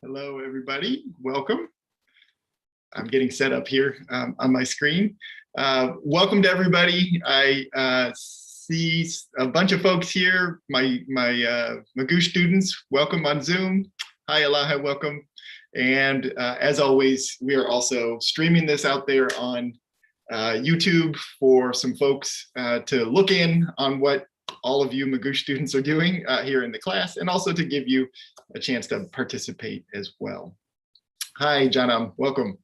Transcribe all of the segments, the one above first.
Hello, everybody. Welcome. I'm getting set up here on my screen. Welcome to everybody. I see a bunch of folks here. My Magoosh students, welcome on Zoom. Hi, Elaha, welcome. And as always, we are also streaming this out there on YouTube for some folks to look in on what all of you Magoosh students are doing here in the class, and also to give you a chance to participate as well. Hi, Janam, welcome.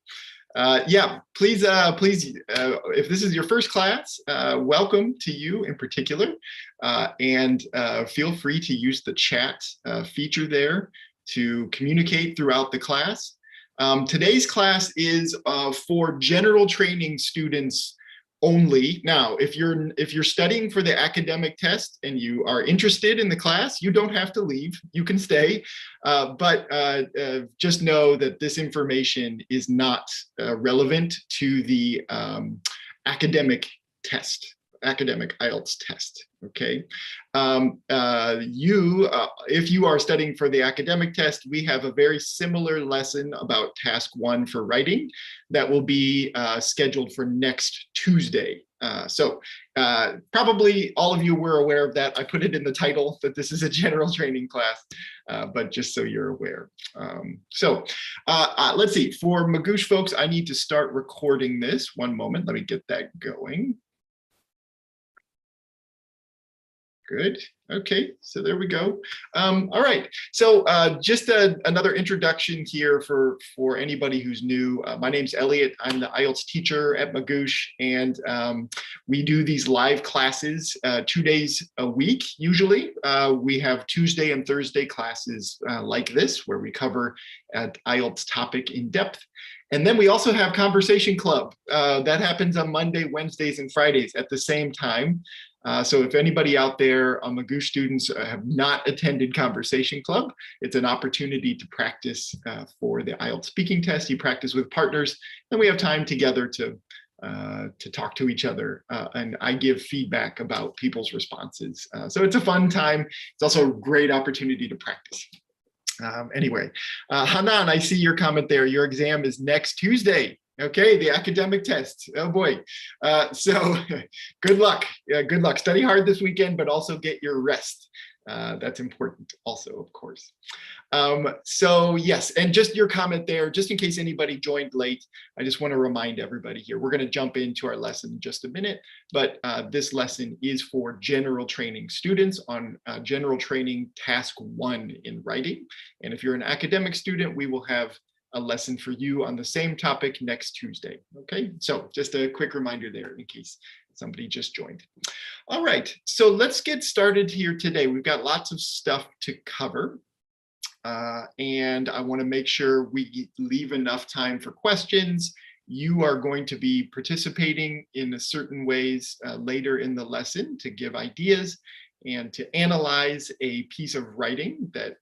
Yeah, please, if this is your first class, welcome to you in particular, and feel free to use the chat feature there to communicate throughout the class. Today's class is for general training students only. Now, if you're studying for the academic test and you are interested in the class, you don't have to leave, you can stay, but just know that this information is not relevant to the academic test, academic IELTS test, okay? If you are studying for the academic test, we have a very similar lesson about task 1 for writing that will be scheduled for next Tuesday. So probably all of you were aware of that. I put it in the title that this is a general training class, but just so you're aware. Let's see, for Magoosh folks, I need to start recording this. One moment, let me get that going. Good. Okay, so there we go. All right, so just another introduction here for anybody who's new. My name's Elliot. I'm the IELTS teacher at Magoosh, and we do these live classes 2 days a week, usually. We have Tuesday and Thursday classes like this, where we cover an IELTS topic in depth. And then we also have Conversation Club. That happens on Monday, Wednesdays, and Fridays at the same time. So if anybody out there, Magoosh students, have not attended Conversation Club, it's an opportunity to practice for the IELTS speaking test. You practice with partners, and we have time together to talk to each other, and I give feedback about people's responses. So it's a fun time. It's also a great opportunity to practice. Anyway, Hanan, I see your comment there. Your exam is next Tuesday. Okay, the academic test. Oh boy. So good luck. Good luck. Study hard this weekend, but also get your rest. That's important also, of course. So yes, and just your comment there, just in case anybody joined late, I just want to remind everybody here, we're going to jump into our lesson in just a minute, but this lesson is for general training students on general training task 1 in writing. And if you're an academic student, we will have a lesson for you on the same topic next Tuesday. Okay, so just a quick reminder there in case somebody just joined. All right, so let's get started here today. We've got lots of stuff to cover, and I want to make sure we leave enough time for questions. You are going to be participating in certain ways later in the lesson to give ideas and to analyze a piece of writing that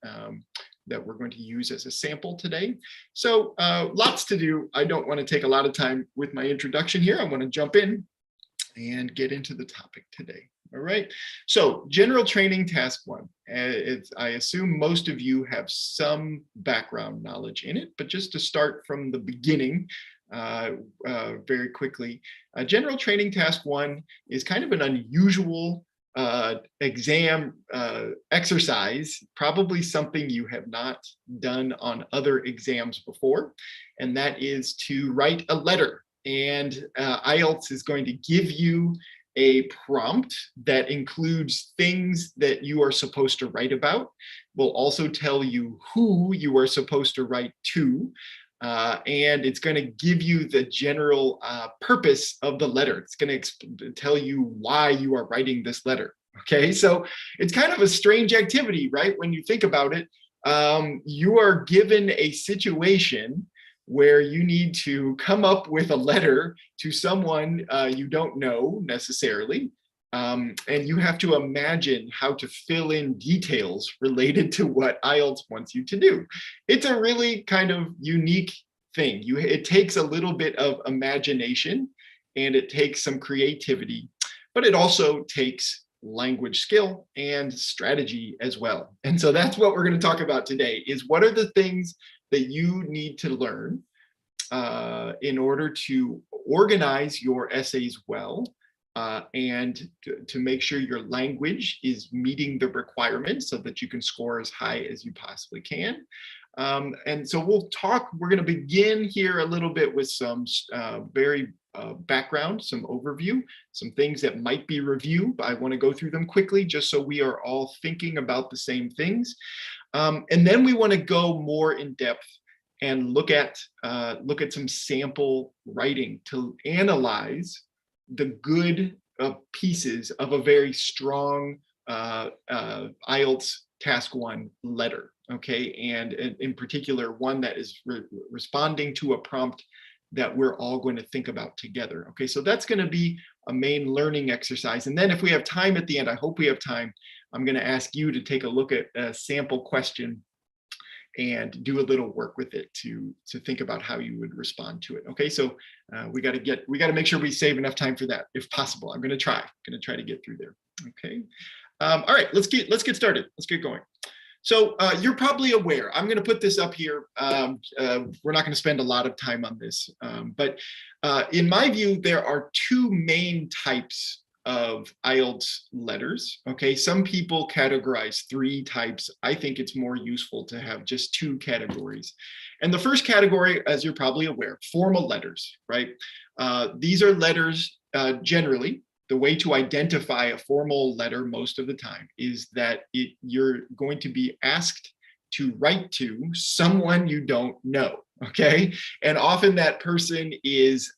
we're going to use as a sample today. So lots to do. I don't want to take a lot of time with my introduction here. I want to jump in and get into the topic today. All right, so general training task 1. I assume most of you have some background knowledge in it, but just to start from the beginning very quickly, general training task 1 is kind of an unusual exam exercise, probably something you have not done on other exams before, and that is to write a letter. And IELTS is going to give you a prompt that includes things that you are supposed to write about. We'll also tell you who you are supposed to write to, and it's going to give you the general purpose of the letter. It's going to tell you why you are writing this letter. Okay, so it's kind of a strange activity, right? When you think about it, you are given a situation where you need to come up with a letter to someone you don't know necessarily, and you have to imagine how to fill in details related to what IELTS wants you to do. It's a really kind of unique thing. It takes a little bit of imagination, and it takes some creativity, but it also takes language skill and strategy as well. And so that's what we're going to talk about today, is what are the things that you need to learn in order to organize your essays well, and to make sure your language is meeting the requirements so that you can score as high as you possibly can. And so we're going to begin here a little bit with some very background, some overview, some things that might be review. I want to go through them quickly just so we are all thinking about the same things. And then we want to go more in depth and look at some sample writing to analyze the good pieces of a very strong IELTS Task 1 letter, okay? And in particular, one that is responding to a prompt that we're all going to think about together, okay? So that's going to be a main learning exercise. And then if we have time at the end, I hope we have time, I'm going to ask you to take a look at a sample question and do a little work with it to think about how you would respond to it. Okay, so we got to make sure we save enough time for that if possible. I'm going to try to get through there. Okay, all right, let's get started. Let's get going. So you're probably aware, I'm going to put this up here. We're not going to spend a lot of time on this, but in my view, there are two main types of IELTS letters. Okay, some people categorize 3 types. I think it's more useful to have just 2 categories. And the first category, as you're probably aware, formal letters, right? These are letters, generally, the way to identify a formal letter most of the time is that you're going to be asked to write to someone you don't know, okay? And often that person is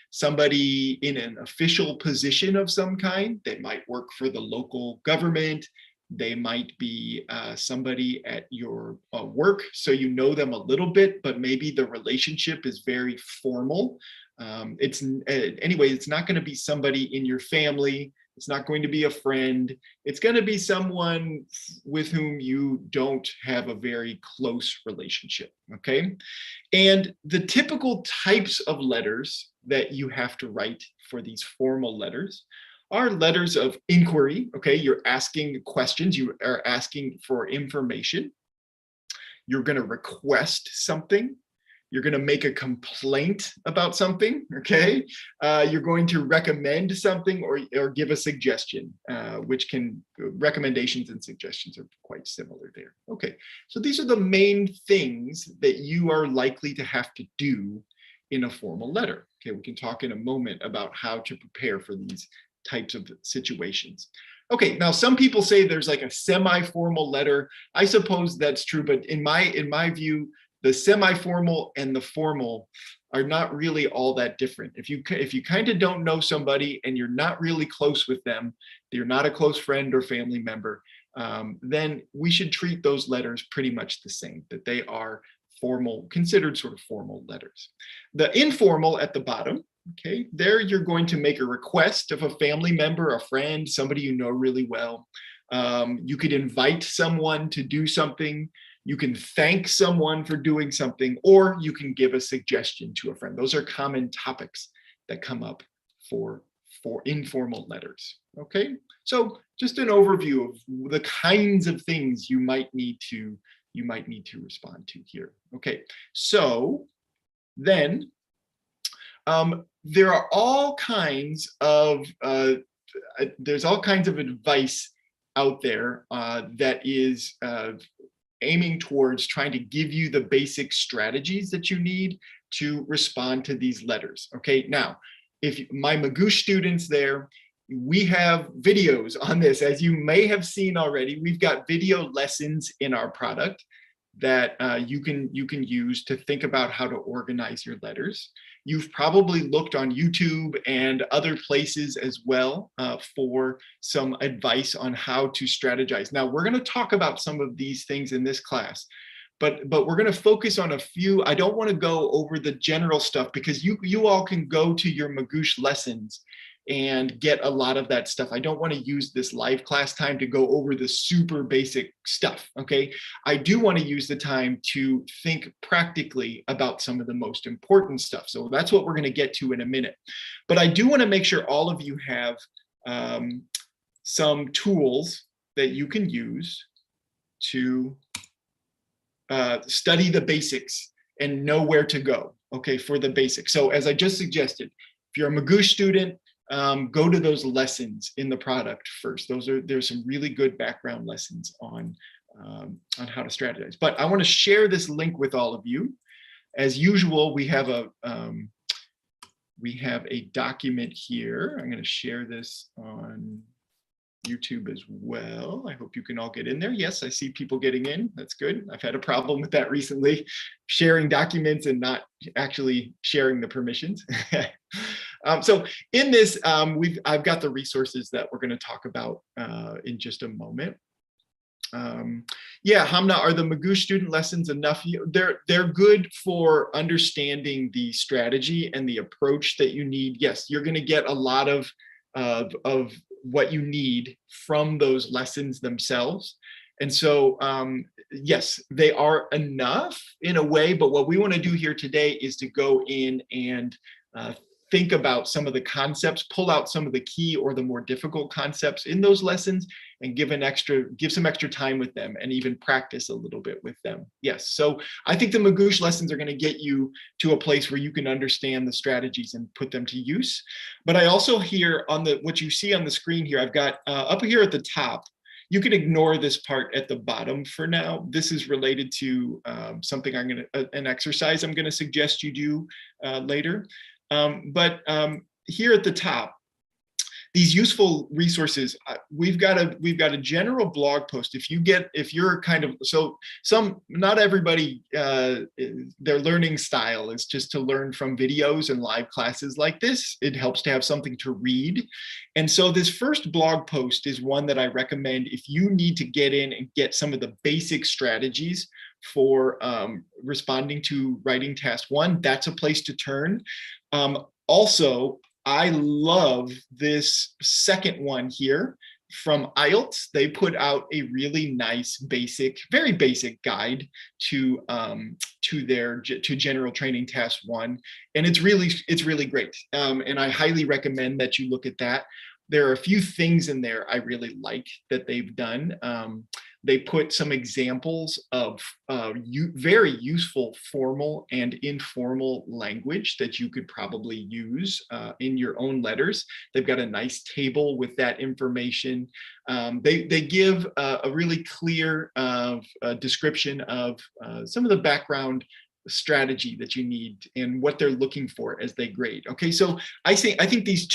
somebody in an official position of some kind. They might work for the local government. They might be somebody at your work, so you know them a little bit, but maybe the relationship is very formal. Anyway, it's not going to be somebody in your family. It's not going to be a friend. It's going to be someone with whom you don't have a very close relationship, okay? And the typical types of letters that you have to write for these formal letters are letters of inquiry, okay? You're asking questions, you are asking for information. You're going to request something. You're going to make a complaint about something, okay? You're going to recommend something or give a suggestion, recommendations and suggestions are quite similar there. Okay, so these are the main things that you are likely to have to do in a formal letter. Okay, we can talk in a moment about how to prepare for these types of situations. Okay, now some people say there's like a semi-formal letter. I suppose that's true, but in my view, the semi-formal and the formal are not really all that different. If you kind of don't know somebody and you're not really close with them, you're not a close friend or family member, then we should treat those letters pretty much the same, that they are formal, considered sort of formal letters. The informal at the bottom, okay, there you're going to make a request of a family member, a friend, somebody you know really well. You could invite someone to do something. You can thank someone for doing something, or you can give a suggestion to a friend. Those are common topics that come up for informal letters, okay? So just an overview of the kinds of things you might need to respond to here. Okay, so then there are all kinds of there's all kinds of advice out there that is aiming towards trying to give you the basic strategies that you need to respond to these letters. Okay, now, if my Magoosh students there, we have videos on this, as you may have seen already. We've got video lessons in our product that you can use to think about how to organize your letters. You've probably looked on YouTube and other places as well for some advice on how to strategize. Now, we're going to talk about some of these things in this class, but we're going to focus on a few. I don't want to go over the general stuff because you all can go to your Magoosh lessons and get a lot of that stuff. I don't want to use this live class time to go over the super basic stuff, okay? I do want to use the time to think practically about some of the most important stuff. So that's what we're going to get to in a minute. But I do want to make sure all of you have some tools that you can use to study the basics and know where to go, okay, for the basics. So as I just suggested, if you're a Magoosh student, go to those lessons in the product first. There's some really good background lessons on how to strategize. But I want to share this link with all of you. As usual, we have a document here. I'm going to share this on YouTube as well. I hope you can all get in there. Yes, I see people getting in. That's good. I've had a problem with that recently, sharing documents and not actually sharing the permissions. So in this, I've got the resources that we're going to talk about in just a moment. Yeah, Hamna, are the Magoosh student lessons enough? They're good for understanding the strategy and the approach that you need. Yes, you're going to get a lot of what you need from those lessons themselves. And so, yes, they are enough in a way, but what we want to do here today is to go in and think about some of the concepts, pull out some of the key or the more difficult concepts in those lessons and give some extra time with them and even practice a little bit with them. Yes, so I think the Magoosh lessons are going to get you to a place where you can understand the strategies and put them to use. But I also here on what you see on the screen here, I've got up here at the top, you can ignore this part at the bottom for now. This is related to something an exercise I'm going to suggest you do later. But here at the top, these useful resources, we've got a general blog post. If you're kind of, not everybody, their learning style is just to learn from videos and live classes like this. It helps to have something to read. And so this first blog post is one that I recommend if you need to get in and get some of the basic strategies for responding to writing task 1, that's a place to turn. Also, I love this second one here from IELTS. They put out a really nice very basic guide to general training task 1, and it's really great. And I highly recommend that you look at that. There are a few things in there I really like that they've done. They put some examples of very useful formal and informal language that you could probably use in your own letters. They've got a nice table with that information. They give a really clear description of some of the background strategy that you need and what they're looking for as they grade. Okay, so I think these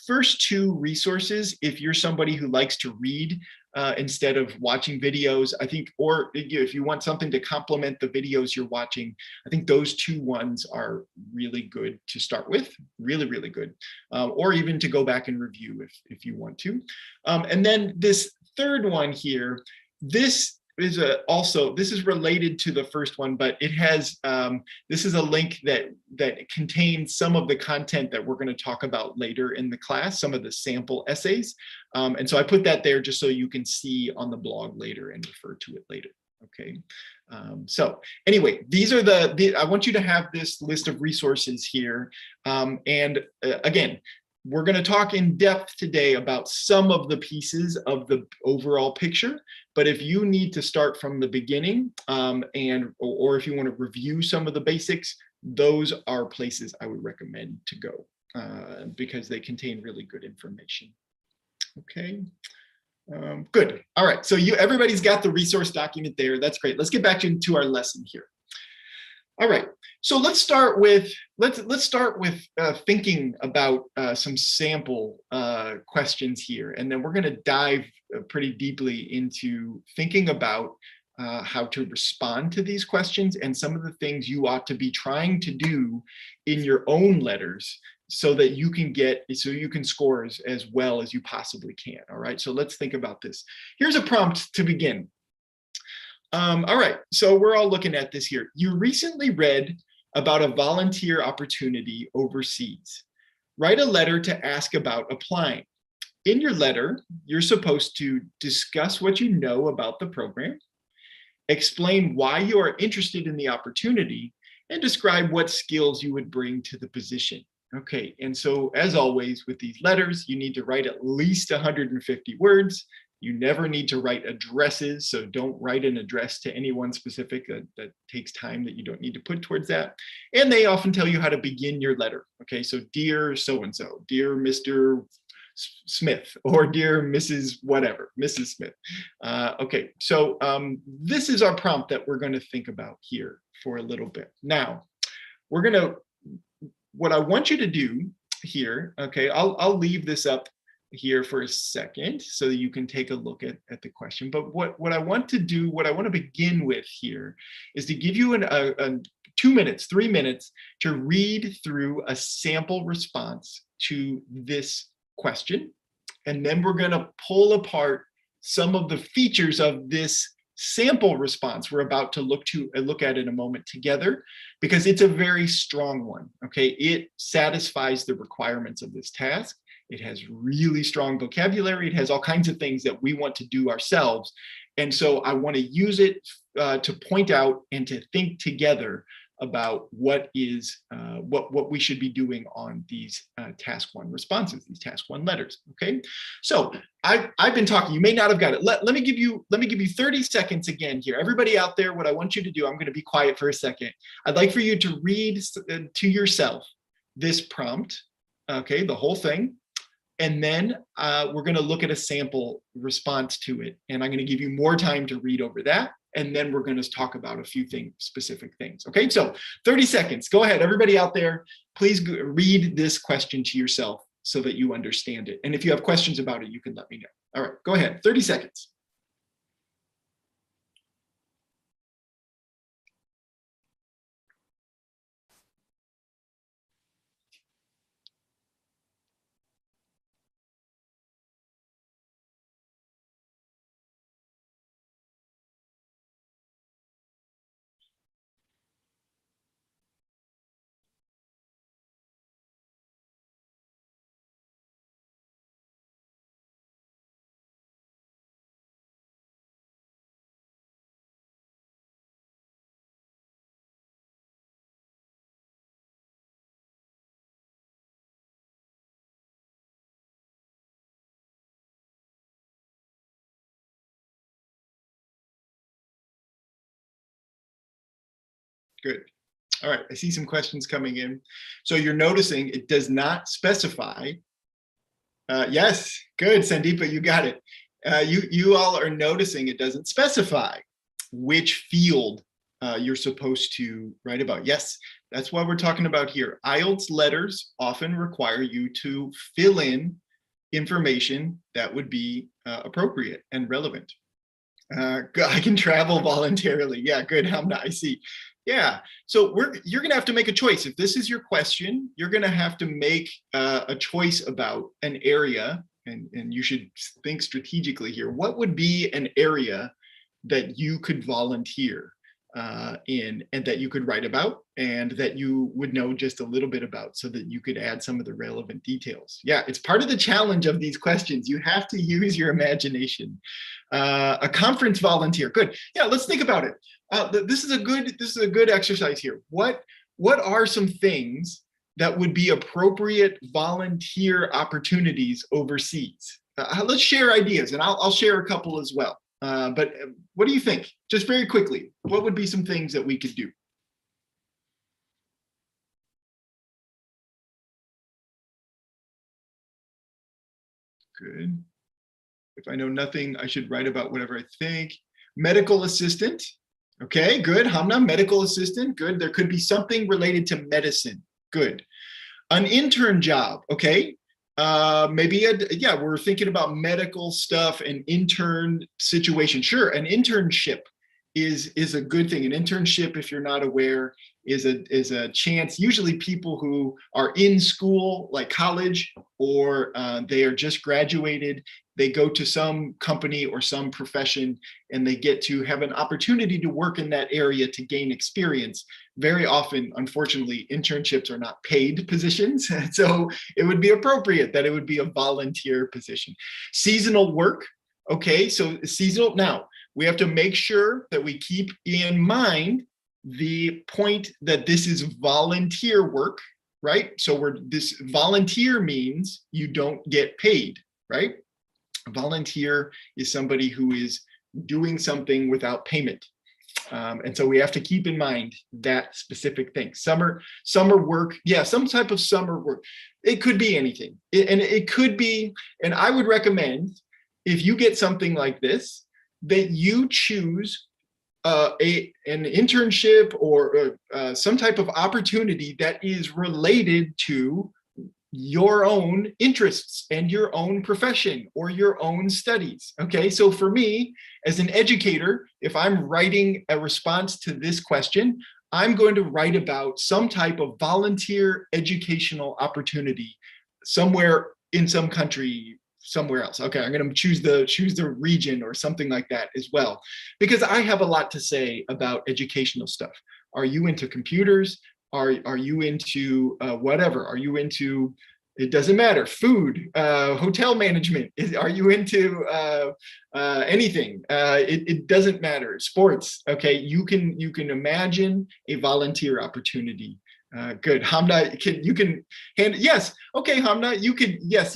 first two resources, if you're somebody who likes to read instead of watching videos, I think, or if you want something to complement the videos you're watching, I think those two ones are really good to start with, really good, or even to go back and review if you want to. And then this third one here, this is related to the first one, but it has, this is a link that contains some of the content that we're going to talk about later in the class, some of the sample essays. And so I put that there just so you can see on the blog later and refer to it later. Okay. So anyway, these are I want you to have this list of resources here. And again, we're going to talk in depth today about some of the pieces of the overall picture, but if you need to start from the beginning or if you want to review some of the basics, those are places I would recommend to go because they contain really good information. Okay, good. All right, so everybody's got the resource document there. That's great. Let's get back into our lesson here. All right, so let's start with thinking about some sample questions here, and then we're going to dive pretty deeply into thinking about how to respond to these questions and some of the things you ought to be trying to do in your own letters so that you can score as well as you possibly can. All right, so let's think about this. Here's a prompt to begin. All right, so we're all looking at this here. You recently read about a volunteer opportunity overseas. Write a letter to ask about applying. In your letter, you're supposed to discuss what you know about the program, explain why you are interested in the opportunity, and describe what skills you would bring to the position. Okay, and so as always with these letters, you need to write at least 150 words. You never need to write addresses, so don't write an address to anyone specific. That takes time that you don't need to put towards that. And they often tell you how to begin your letter. Okay, so dear so-and-so, dear Mr. Smith, or dear Mrs. whatever, Mrs. Smith. Okay, so this is our prompt that we're going to think about here for a little bit. Now, what I want you to do here, okay, I'll leave this up here for a second so that you can take a look at the question. But what I want to do, what I want to begin with here is to give you a 2 minutes, 3 minutes to read through a sample response to this question. And then we're going to pull apart some of the features of this sample response we're about to look at in a moment together, because it's a very strong one. Okay, it satisfies the requirements of this task. It has really strong vocabulary. It has all kinds of things that we want to do ourselves. And so I want to use it to point out and to think together about what we should be doing on these task one responses, these task one letters. Okay, so I've been talking. You may not have got it. Let me give you 30 seconds again here. Everybody out there, what I want you to do, I'm going to be quiet for a second. I'd like for you to read to yourself this prompt. Okay, the whole thing. And then we're going to look at a sample response to it. And I'm going to give you more time to read over that. And then we're going to talk about a few specific things. Okay, so 30 seconds. Go ahead, everybody out there, please read this question to yourself so that you understand it. And if you have questions about it, you can let me know. All right, go ahead, 30 seconds. Good. All right, I see some questions coming in. So you're noticing it does not specify. Yes, good, Sandeepa, you got it. You all are noticing it doesn't specify which field you're supposed to write about. Yes, that's what we're talking about here. IELTS letters often require you to fill in information that would be appropriate and relevant. I can travel voluntarily. Yeah, good, Hamna, I see. Yeah, so you're going to have to make a choice. If this is your question, you're going to have to make a choice about an area, and you should think strategically here. What would be an area that you could volunteer in, and that you could write about, and that you would know just a little bit about, so that you could add some of the relevant details? Yeah, it's part of the challenge of these questions. You have to use your imagination. A conference volunteer, good. Yeah, let's think about it. This is a good exercise here. What are some things that would be appropriate volunteer opportunities overseas? Let's share ideas, and I'll share a couple as well. But what do you think? Just very quickly, what would be some things that we could do? Good. If I know nothing, I should write about whatever I think. Medical assistant. Okay, good. Hamna, medical assistant. Good. There could be something related to medicine. Good. An intern job. Okay. Maybe, yeah, we're thinking about medical stuff and intern situation. Sure, an internship is a good thing. An internship, if you're not aware, is a chance. Usually people who are in school, like college, or they are just graduated, they go to some company or some profession, and they get to have an opportunity to work in that area to gain experience. Very often, unfortunately, internships are not paid positions. So it would be appropriate that it would be a volunteer position. Seasonal work. Okay, so seasonal. Now, we have to make sure that we keep in mind the point that this is volunteer work, right? So this volunteer means you don't get paid, right? Volunteer is somebody who is doing something without payment. And so we have to keep in mind that specific thing. Summer work, yeah, some type of summer work. It could be anything. And it could be, and I would recommend, if you get something like this, that you choose an internship or some type of opportunity that is related to your own interests and your own profession or your own studies. Okay, so for me as an educator, if I'm writing a response to this question, I'm going to write about some type of volunteer educational opportunity somewhere in some country, somewhere else. Okay, I'm going to choose the region or something like that as well, because I have a lot to say about educational stuff. Are you into computers? Are you into whatever? Are you into, it doesn't matter, food, hotel management? Are you into anything? It doesn't matter. Sports. Okay, you can imagine a volunteer opportunity. Good, Hamna, you can handle, yes. Okay, Hamna, you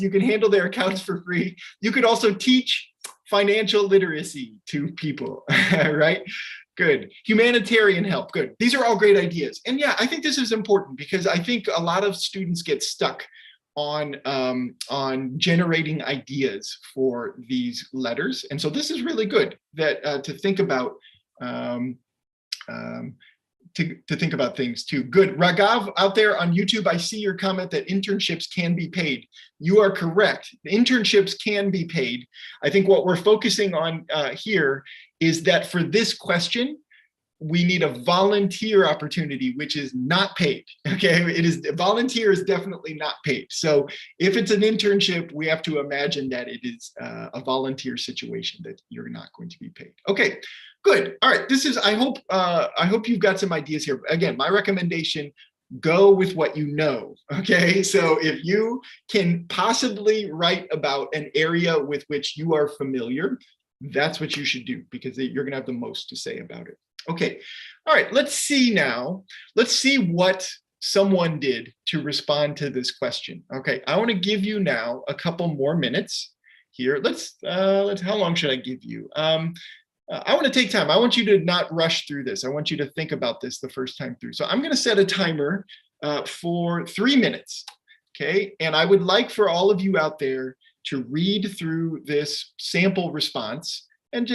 can handle their accounts for free. You could also teach financial literacy to people, right? Good. Humanitarian help. Good. These are all great ideas. And yeah, I think this is important because I think a lot of students get stuck on generating ideas for these letters. And so this is really good that to think about to think about things too. Good. Ragav out there on YouTube, I see your comment that internships can be paid. You are correct. Internships can be paid. I think what we're focusing on here is that for this question, we need a volunteer opportunity, which is not paid. Okay, volunteer is definitely not paid. So if it's an internship, we have to imagine that it is a volunteer situation that you're not going to be paid. Okay, good. All right, I hope you've got some ideas here. Again, my recommendation, go with what you know. Okay, so if you can possibly write about an area with which you are familiar, that's what you should do, because you're going to have the most to say about it. Okay, all right, let's see now. Let's see what someone did to respond to this question. Okay, I want to give you now a couple more minutes here. Let's how long should I give you? I want to take time. I want you to not rush through this. I want you to think about this the first time through. So I'm going to set a timer for 3 minutes. Okay, and I would like for all of you out there to read through this sample response and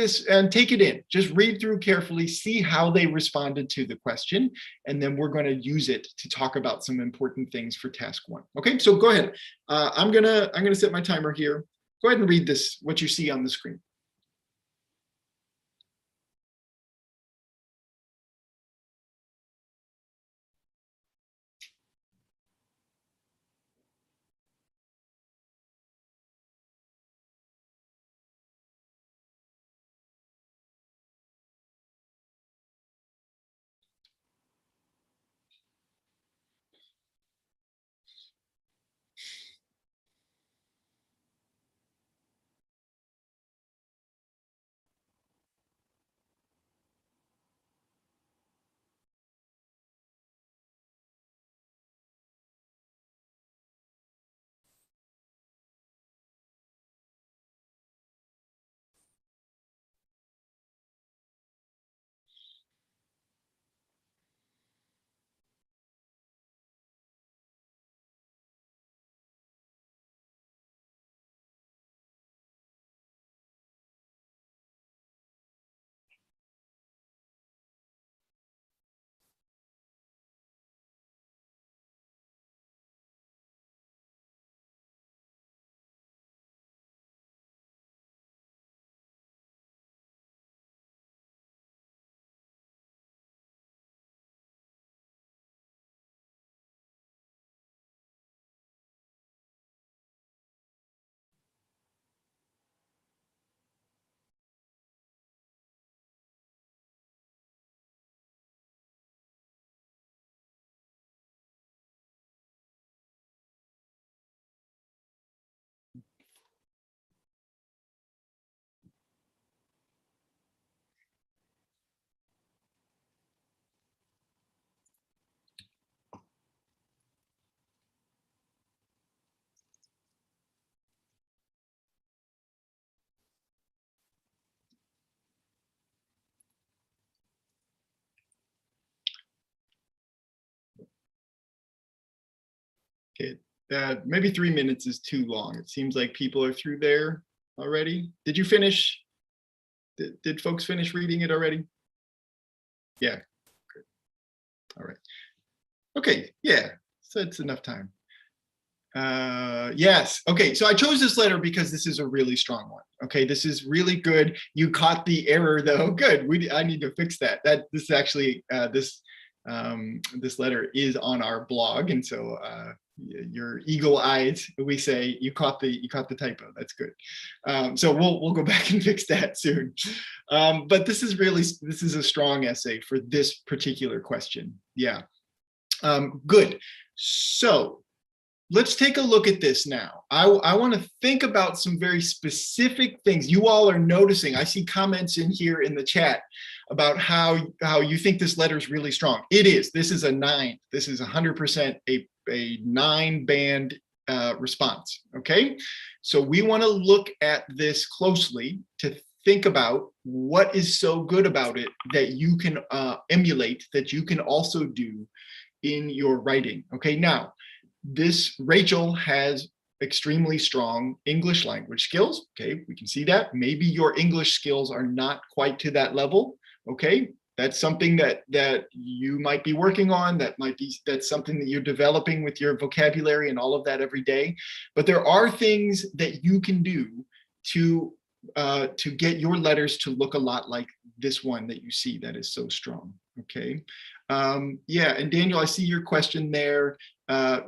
take it in. Just read through carefully, see how they responded to the question, and then we're going to use it to talk about some important things for task 1. Okay, so go ahead. I'm gonna set my timer here. Go ahead and read this, what you see on the screen. Okay, maybe 3 minutes is too long. It seems like people are through there already. Did you finish? Did folks finish reading it already? Yeah, good. All right. Okay, yeah, so it's enough time. Yes. Okay. So I chose this letter because this is a really strong one. Okay. This is really good. You caught the error though. Good. I need to fix that. This actually, this letter is on our blog. And so, your eagle eyes, we say you caught the typo. That's good. So we'll go back and fix that soon. But this is a strong essay for this particular question. Yeah. Good. So, let's take a look at this now. I want to think about some very specific things you all are noticing. I see comments in here in the chat about how you think this letter is really strong. It is. This is a 9. This is 100% a 9-band response. Okay, so we want to look at this closely to think about what is so good about it that you can emulate, that you can also do in your writing. Okay, now. Rachel has extremely strong English language skills. Okay, we can see that. Maybe your English skills are not quite to that level. Okay, that's something that you might be working on. That's something that you're developing with your vocabulary and all of that every day. But there are things that you can do to get your letters to look a lot like this one that you see that is so strong. Okay, yeah, and Daniel, I see your question there.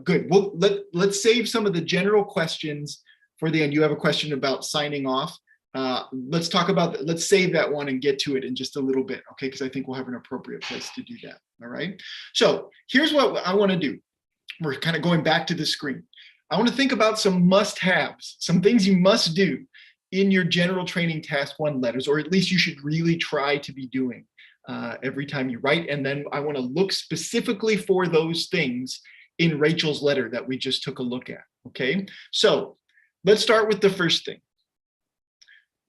Good. Well, let's save some of the general questions for the end. You have a question about signing off. Let's talk about that. Let's save that one and get to it in just a little bit, okay? Because I think we'll have an appropriate place to do that. All right. So here's what I want to do. We're kind of going back to the screen. I want to think about some must-haves, some things you must do in your general training task 1 letters, or at least you should really try to be doing every time you write. And then I want to look specifically for those things in Rachel's letter that we just took a look at. Okay, so let's start with the first thing.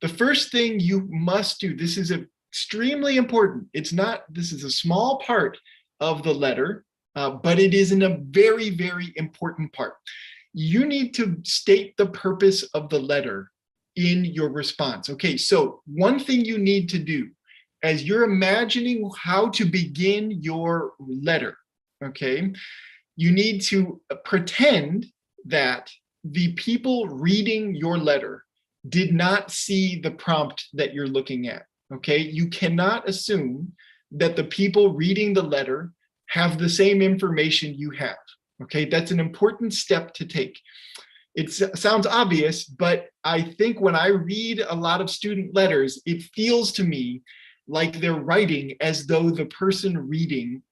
The first thing you must do, this is extremely important. This is a small part of the letter, but it is a very, very important part. You need to state the purpose of the letter in your response. Okay, so one thing you need to do as you're imagining how to begin your letter, okay, you need to pretend that the people reading your letter did not see the prompt that you're looking at, okay? You cannot assume that the people reading the letter have the same information you have, okay? That's an important step to take. It sounds obvious, but I think when I read a lot of student letters, it feels to me like they're writing as though the person reading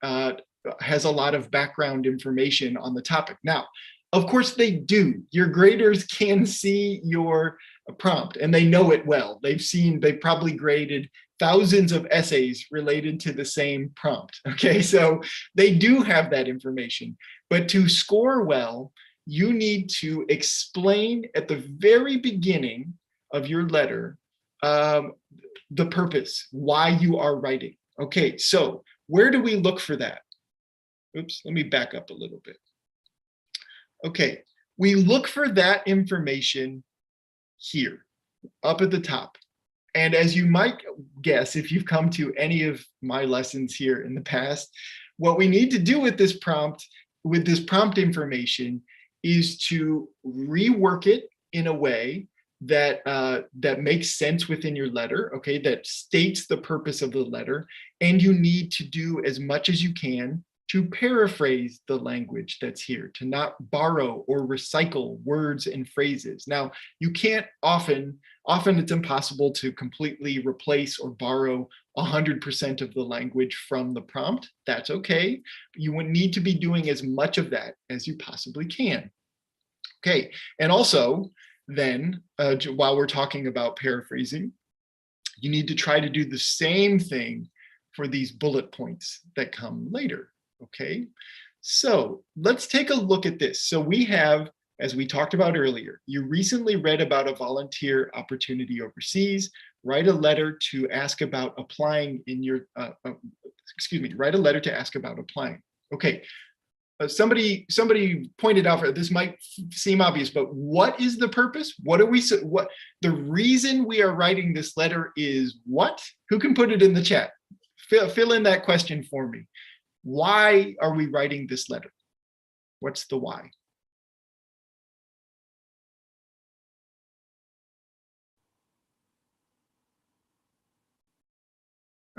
has a lot of background information on the topic. Now, of course they do. Your graders can see your prompt and they know it well. They've probably graded thousands of essays related to the same prompt. Okay, so they do have that information. But to score well, you need to explain at the very beginning of your letter the purpose, why you are writing. Okay, so where do we look for that? Oops, let me back up a little bit. Okay, we look for that information here, up at the top. And as you might guess, if you've come to any of my lessons here in the past, what we need to do with this prompt information, is to rework it in a way that that makes sense within your letter, okay, that states the purpose of the letter, and you need to do as much as you can to paraphrase the language that's here, to not borrow or recycle words and phrases. Now, you can't often it's impossible to completely replace or borrow 100% of the language from the prompt. That's okay. You would need to be doing as much of that as you possibly can. Okay, and also then, while we're talking about paraphrasing, you need to try to do the same thing for these bullet points that come later. Okay, so let's take a look at this. So we have, as we talked about earlier, you recently read about a volunteer opportunity overseas. Write a letter to ask about applying in your, write a letter to ask about applying. Okay, somebody pointed out, this might seem obvious, but what is the purpose? What the reason we are writing this letter is what? Who can put it in the chat? Fill in that question for me. Why are we writing this letter? What's the why?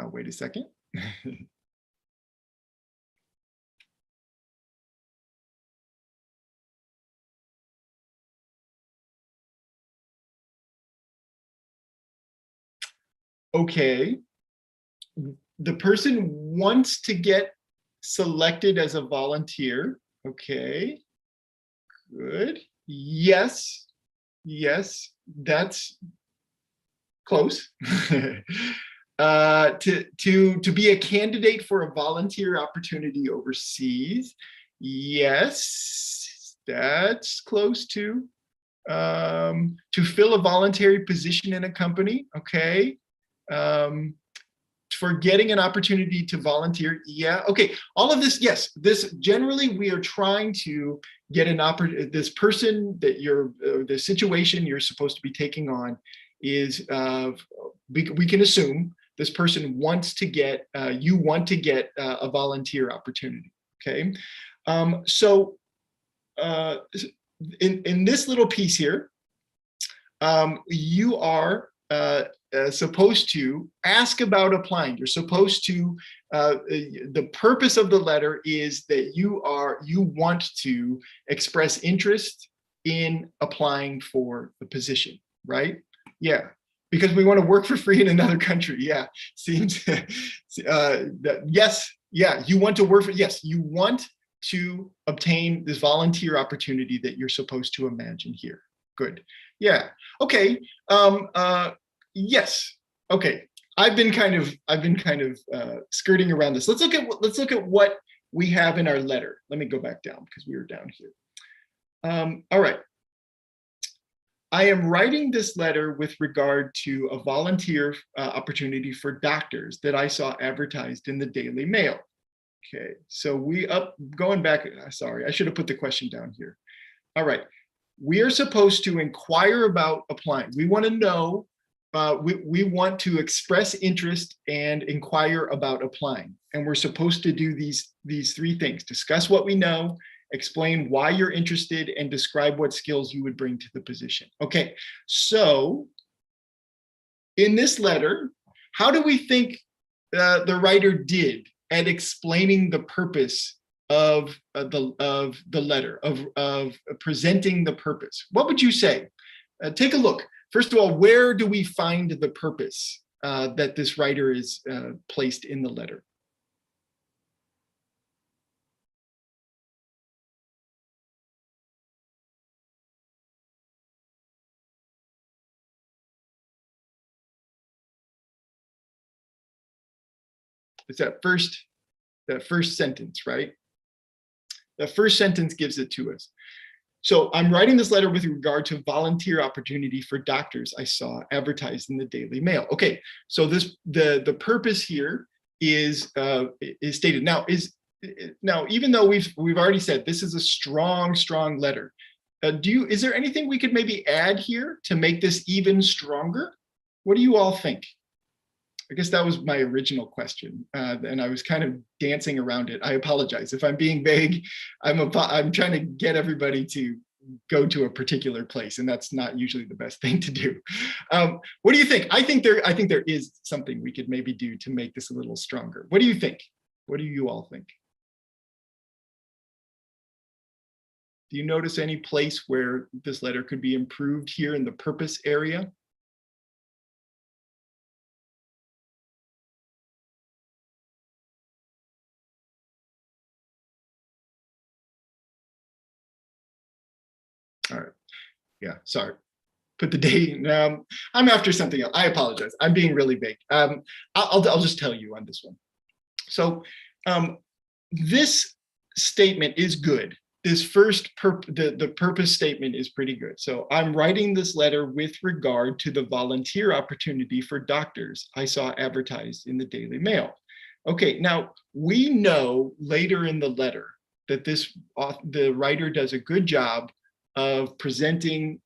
Oh, wait a second. Okay. The person wants to get selected as a volunteer. Okay. Good. Yes. Yes, that's close. To be a candidate for a volunteer opportunity overseas. Yes, that's close too. To fill a voluntary position in a company. Okay. For getting an opportunity to volunteer. Yeah. Okay. All of this. Yes. This generally we are trying to get an opportunity. This person that you're, the situation you're supposed to be taking on is, we can assume this person wants to get, you want to get a volunteer opportunity. Okay. So in this little piece here, you are supposed to ask about applying. You're supposed to, the purpose of the letter is that you want to express interest in applying for the position, right? Yeah, because we want to work for free in another country. Yeah, seems, yes, yeah, you want to work for, yes, you want to obtain this volunteer opportunity that you're supposed to imagine here. Good. Yeah. Okay. Yes. Okay. I've been kind of skirting around this. Let's look at what we have in our letter. Let me go back down because we were down here. All right. I am writing this letter with regard to a volunteer opportunity for doctors that I saw advertised in the Daily Mail. Okay. So going back. Sorry, I should have put the question down here. All right. We are supposed to inquire about applying. We want to know, we want to express interest and inquire about applying. And we're supposed to do these three things: discuss what we know, explain why you're interested, and describe what skills you would bring to the position. Okay, so in this letter, how do we think the writer did at explaining the purpose of the letter, of presenting the purpose? What would you say? Take a look. First of all, where do we find the purpose that this writer is placed in the letter? It's that first sentence, right? The first sentence gives it to us. So I'm writing this letter with regard to volunteer opportunity for doctors I saw advertised in the Daily Mail. Okay, so the purpose here is stated. Now even though we've already said this is a strong letter, is there anything we could maybe add here to make this even stronger? What do you all think? I guess that was my original question, and I was kind of dancing around it. I apologize if I'm being vague. I'm trying to get everybody to go to a particular place, and that's not usually the best thing to do. What do you think? I think there is something we could maybe do to make this a little stronger. What do you think? What do you all think? Do you notice any place where this letter could be improved here in the purpose area? All right. Yeah, sorry. Put the date. I'm after something else. I apologize. I'm being really vague. I'll just tell you on this one. So this statement is good. This first the purpose statement is pretty good. So I'm writing this letter with regard to the volunteer opportunity for doctors I saw advertised in the Daily Mail. Okay, now we know later in the letter that the writer does a good job of presenting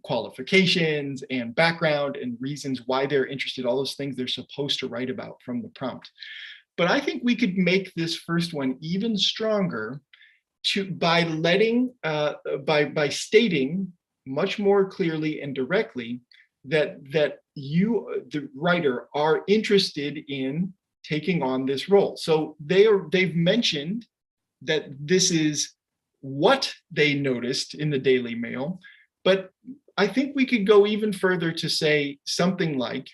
qualifications and background and reasons why they're interested, all those things they're supposed to write about from the prompt. But I think we could make this first one even stronger by stating much more clearly and directly that you, the writer, are interested in taking on this role. So they've mentioned that this is what they noticed in the Daily Mail, but I think we could go even further to say something like,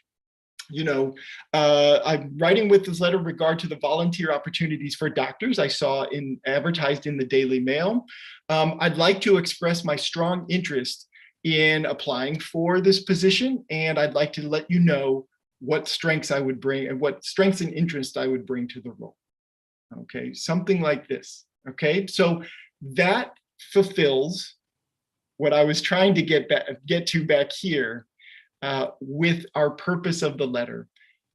I'm writing with this letter regard to the volunteer opportunities for doctors I saw advertised in the Daily Mail. I'd like to express my strong interest in applying for this position, and I'd like to let you know what strengths I would bring and what strengths and interests I would bring to the role. Okay, something like this. Okay, so that fulfills what I was trying to get to back here with our purpose of the letter,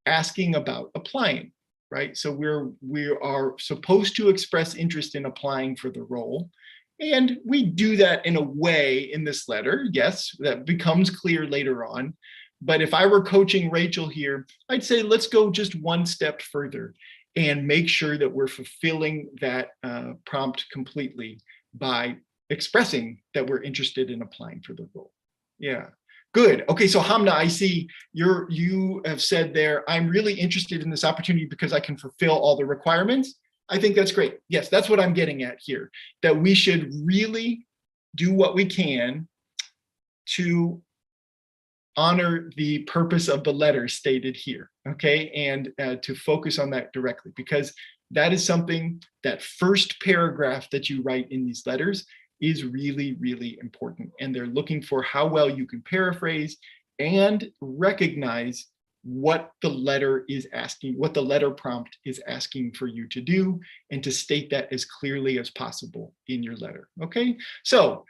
asking about applying, right? So we are supposed to express interest in applying for the role. And we do that in a way in this letter, yes, that becomes clear later on. But if I were coaching Rachel here, I'd say, let's go just one step further and make sure that we're fulfilling that prompt completely by expressing that we're interested in applying for the role. Yeah, good. Okay, so Hamna, I see you have said there, I'm really interested in this opportunity because I can fulfill all the requirements. I think that's great. Yes, that's what I'm getting at here, that we should really do what we can to honor the purpose of the letter stated here, okay? And to focus on that directly, because that is something, that first paragraph that you write in these letters is really, really important. And they're looking for how well you can paraphrase and recognize what the letter is asking, what the letter prompt is asking for you to do, and to state that as clearly as possible in your letter, okay? So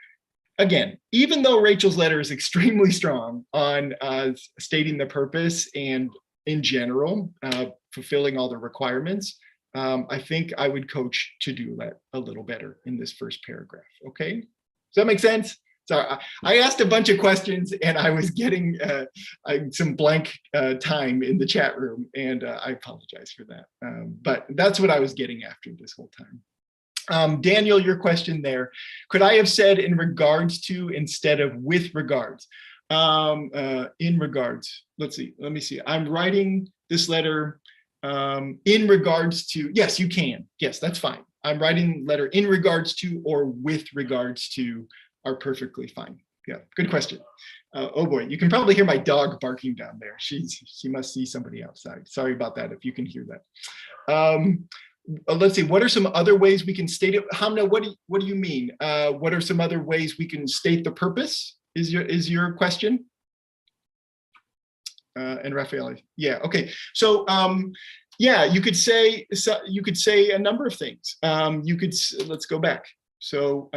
again, even though Rachel's letter is extremely strong on stating the purpose and in general, fulfilling all the requirements, I think I would coach to do that a little better in this first paragraph, okay? Does that make sense? Sorry, I asked a bunch of questions and I was getting some blank time in the chat room, and I apologize for that. But that's what I was getting after this whole time. Daniel, your question there, could I have said in regards to instead of with regards? In regards, let me see. I'm writing this letter in regards to, yes, you can. Yes, that's fine. I'm writing letter in regards to or with regards to are perfectly fine. Yeah, good question. Oh boy, you can probably hear my dog barking down there. She must see somebody outside. Sorry about that if you can hear that. Let's see, what are some other ways we can state it? Hamna, what do you mean? What are some other ways we can state the purpose is your question? And Raphael, yeah, okay. So yeah, you could say a number of things. Let's go back. So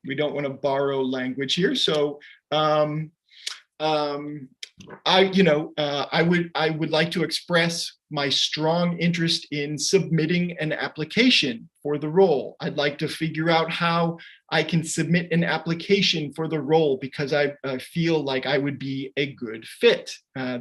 we don't want to borrow language here. So I would like to express my strong interest in submitting an application for the role. I'd like to figure out how I can submit an application for the role because I feel like I would be a good fit.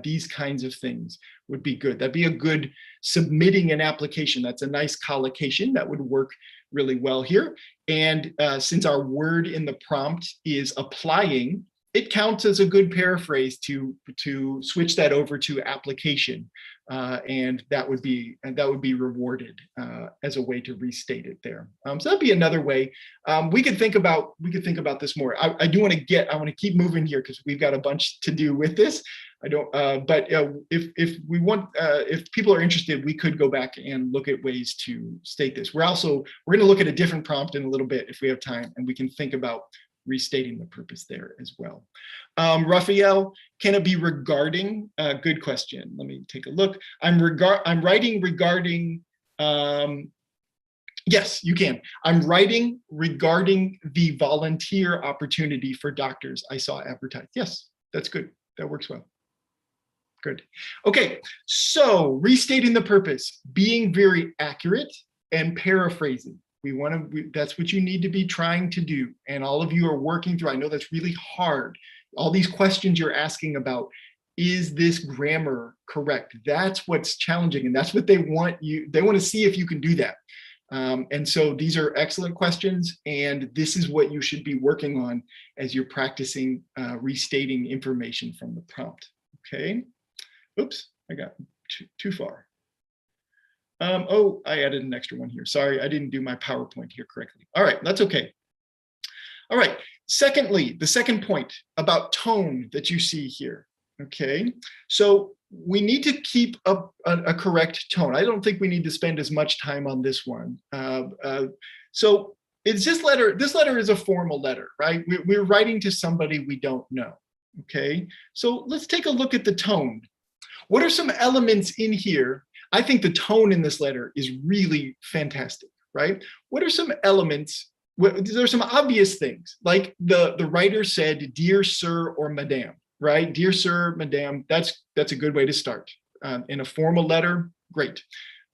These kinds of things would be good. That'd be a good submitting an application. That's a nice collocation that would work really well here. And since our word in the prompt is applying, it counts as a good paraphrase to switch that over to application, and that would be rewarded as a way to restate it there. So that'd be another way. We could think about this more. I want to keep moving here because we've got a bunch to do with this. But if people are interested, we could go back and look at ways to state this. We're going to look at a different prompt in a little bit if we have time, and we can think about restating the purpose there as well. Raphael, can it be regarding? Good question. Let me take a look. I'm writing regarding, yes, you can. I'm writing regarding the volunteer opportunity for doctors I saw advertised. Yes, that's good. That works well. Good. Okay, so restating the purpose, being very accurate and paraphrasing. That's what you need to be trying to do. And all of you are working through, I know that's really hard. All these questions you're asking about, is this grammar correct? That's what's challenging. And that's what they want to see if you can do that. And so these are excellent questions. And this is what you should be working on as you're practicing restating information from the prompt. Okay. Oops, I got too far. Oh, I added an extra one here. Sorry, I didn't do my PowerPoint here correctly. All right, that's okay. All right, secondly, the second point about tone that you see here, okay? So we need to keep a correct tone. I don't think we need to spend as much time on this one. So it's this letter is a formal letter, right? We're writing to somebody we don't know, okay? So let's take a look at the tone. What are some elements in here? I think the tone in this letter is really fantastic, right? What are some elements? There's some obvious things, like the writer said, dear sir or madame, right? Dear sir, madame, that's a good way to start. In a formal letter, great.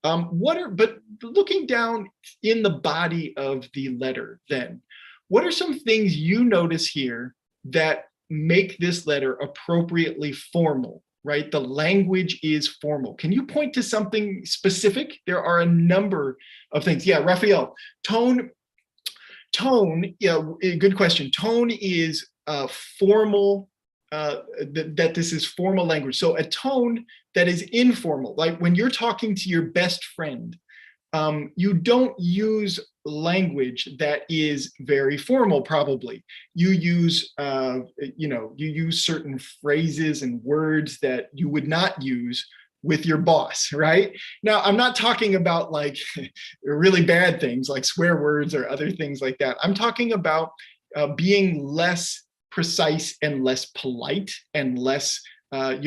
But looking down in the body of the letter then, what are some things you notice here that make this letter appropriately formal? Right? The language is formal. Can you point to something specific? There are a number of things. Yeah, Raphael, tone, yeah, good question. Tone is formal, that this is formal language. So a tone that is informal, like when you're talking to your best friend, you don't use language that is very formal, probably. You use, you use certain phrases and words that you would not use with your boss, right? Now, I'm not talking about like really bad things like swear words or other things like that. I'm talking about being less precise and less polite and less, when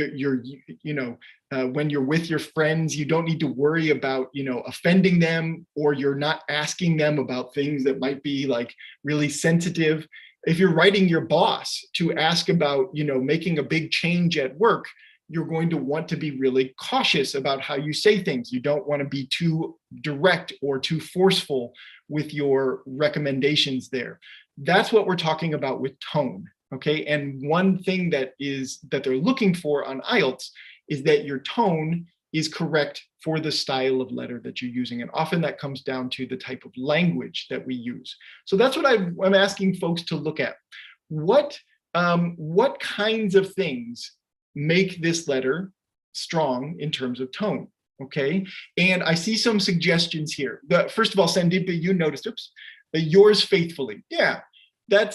you're with your friends, you don't need to worry about, offending them, or you're not asking them about things that might be like really sensitive. If you're writing your boss to ask about, making a big change at work, you're going to want to be really cautious about how you say things. You don't want to be too direct or too forceful with your recommendations there. That's what we're talking about with tone, okay? And one thing that they're looking for on IELTS is that your tone is correct for the style of letter that you're using. And often that comes down to the type of language that we use. So that's what I'm asking folks to look at. What kinds of things make this letter strong in terms of tone, okay? And I see some suggestions here. First of all, Sandeepa, you noticed, yours faithfully. Yeah, that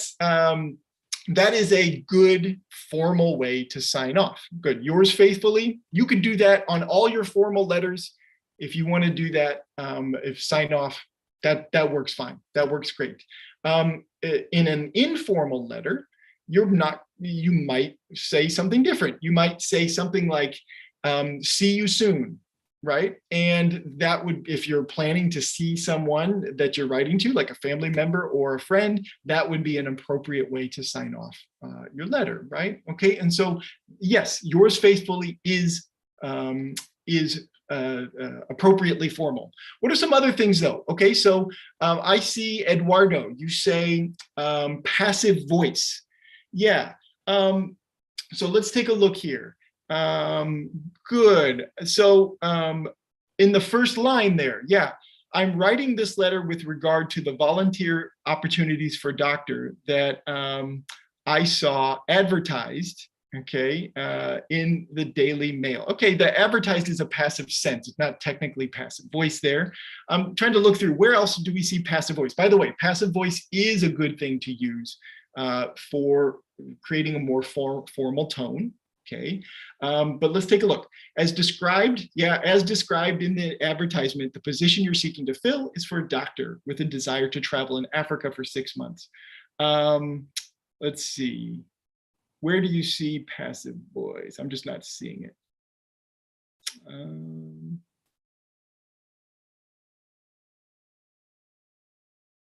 is a good formal way to sign off. Good, yours faithfully. You could do that on all your formal letters. If you want to do that, if sign off, that works fine. That works great. In an informal letter, you might say something different. You might say something like, see you soon, right? And that would, if you're planning to see someone that you're writing to, like a family member or a friend, that would be an appropriate way to sign off your letter, right? Okay, and so yes, yours faithfully is appropriately formal. What are some other things though? Okay, so I see Eduardo, you say passive voice. Yeah, so let's take a look here. Good. So in the first line there, yeah, I'm writing this letter with regard to the volunteer opportunities for doctor that I saw advertised, okay, in the Daily Mail. Okay, the advertised is a passive sense. It's not technically passive voice there. I'm trying to look through where else do we see passive voice. By the way, passive voice is a good thing to use for creating a more formal tone. Okay, but let's take a look. As described, as described in the advertisement, the position you're seeking to fill is for a doctor with a desire to travel in Africa for 6 months. Let's see. Where do you see passive voice? I'm just not seeing it.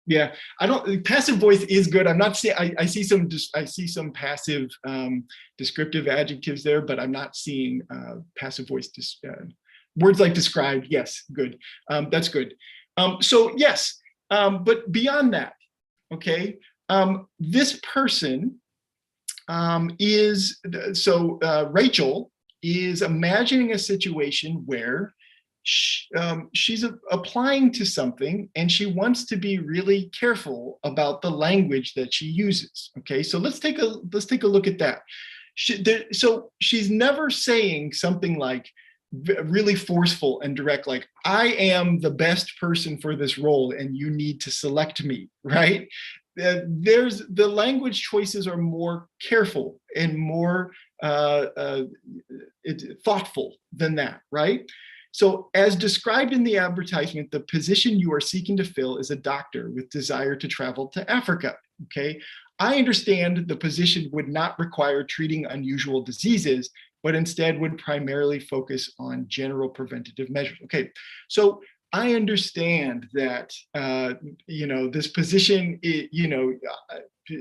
Yeah, passive voice is good. I'm not saying, I see some passive descriptive adjectives there, but I'm not seeing passive voice, words like described. Yes, good. That's good. So yes, but beyond that, okay, this person Rachel is imagining a situation where she's applying to something and she wants to be really careful about the language that she uses. Okay, so let's take a look at that. So she's never saying something like really forceful and direct, like, I am the best person for this role and you need to select me, right? There's the language choices are more careful and more thoughtful than that, right? So as described in the advertisement, the position you are seeking to fill is a doctor with desire to travel to Africa, okay? I understand the position would not require treating unusual diseases, but instead would primarily focus on general preventative measures. Okay, so I understand that, this position,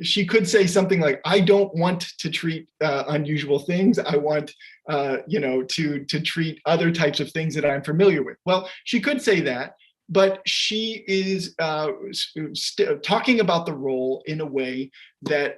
she could say something like, I don't want to treat unusual things. I want, to treat other types of things that I'm familiar with. Well, she could say that, but she is talking about the role in a way that,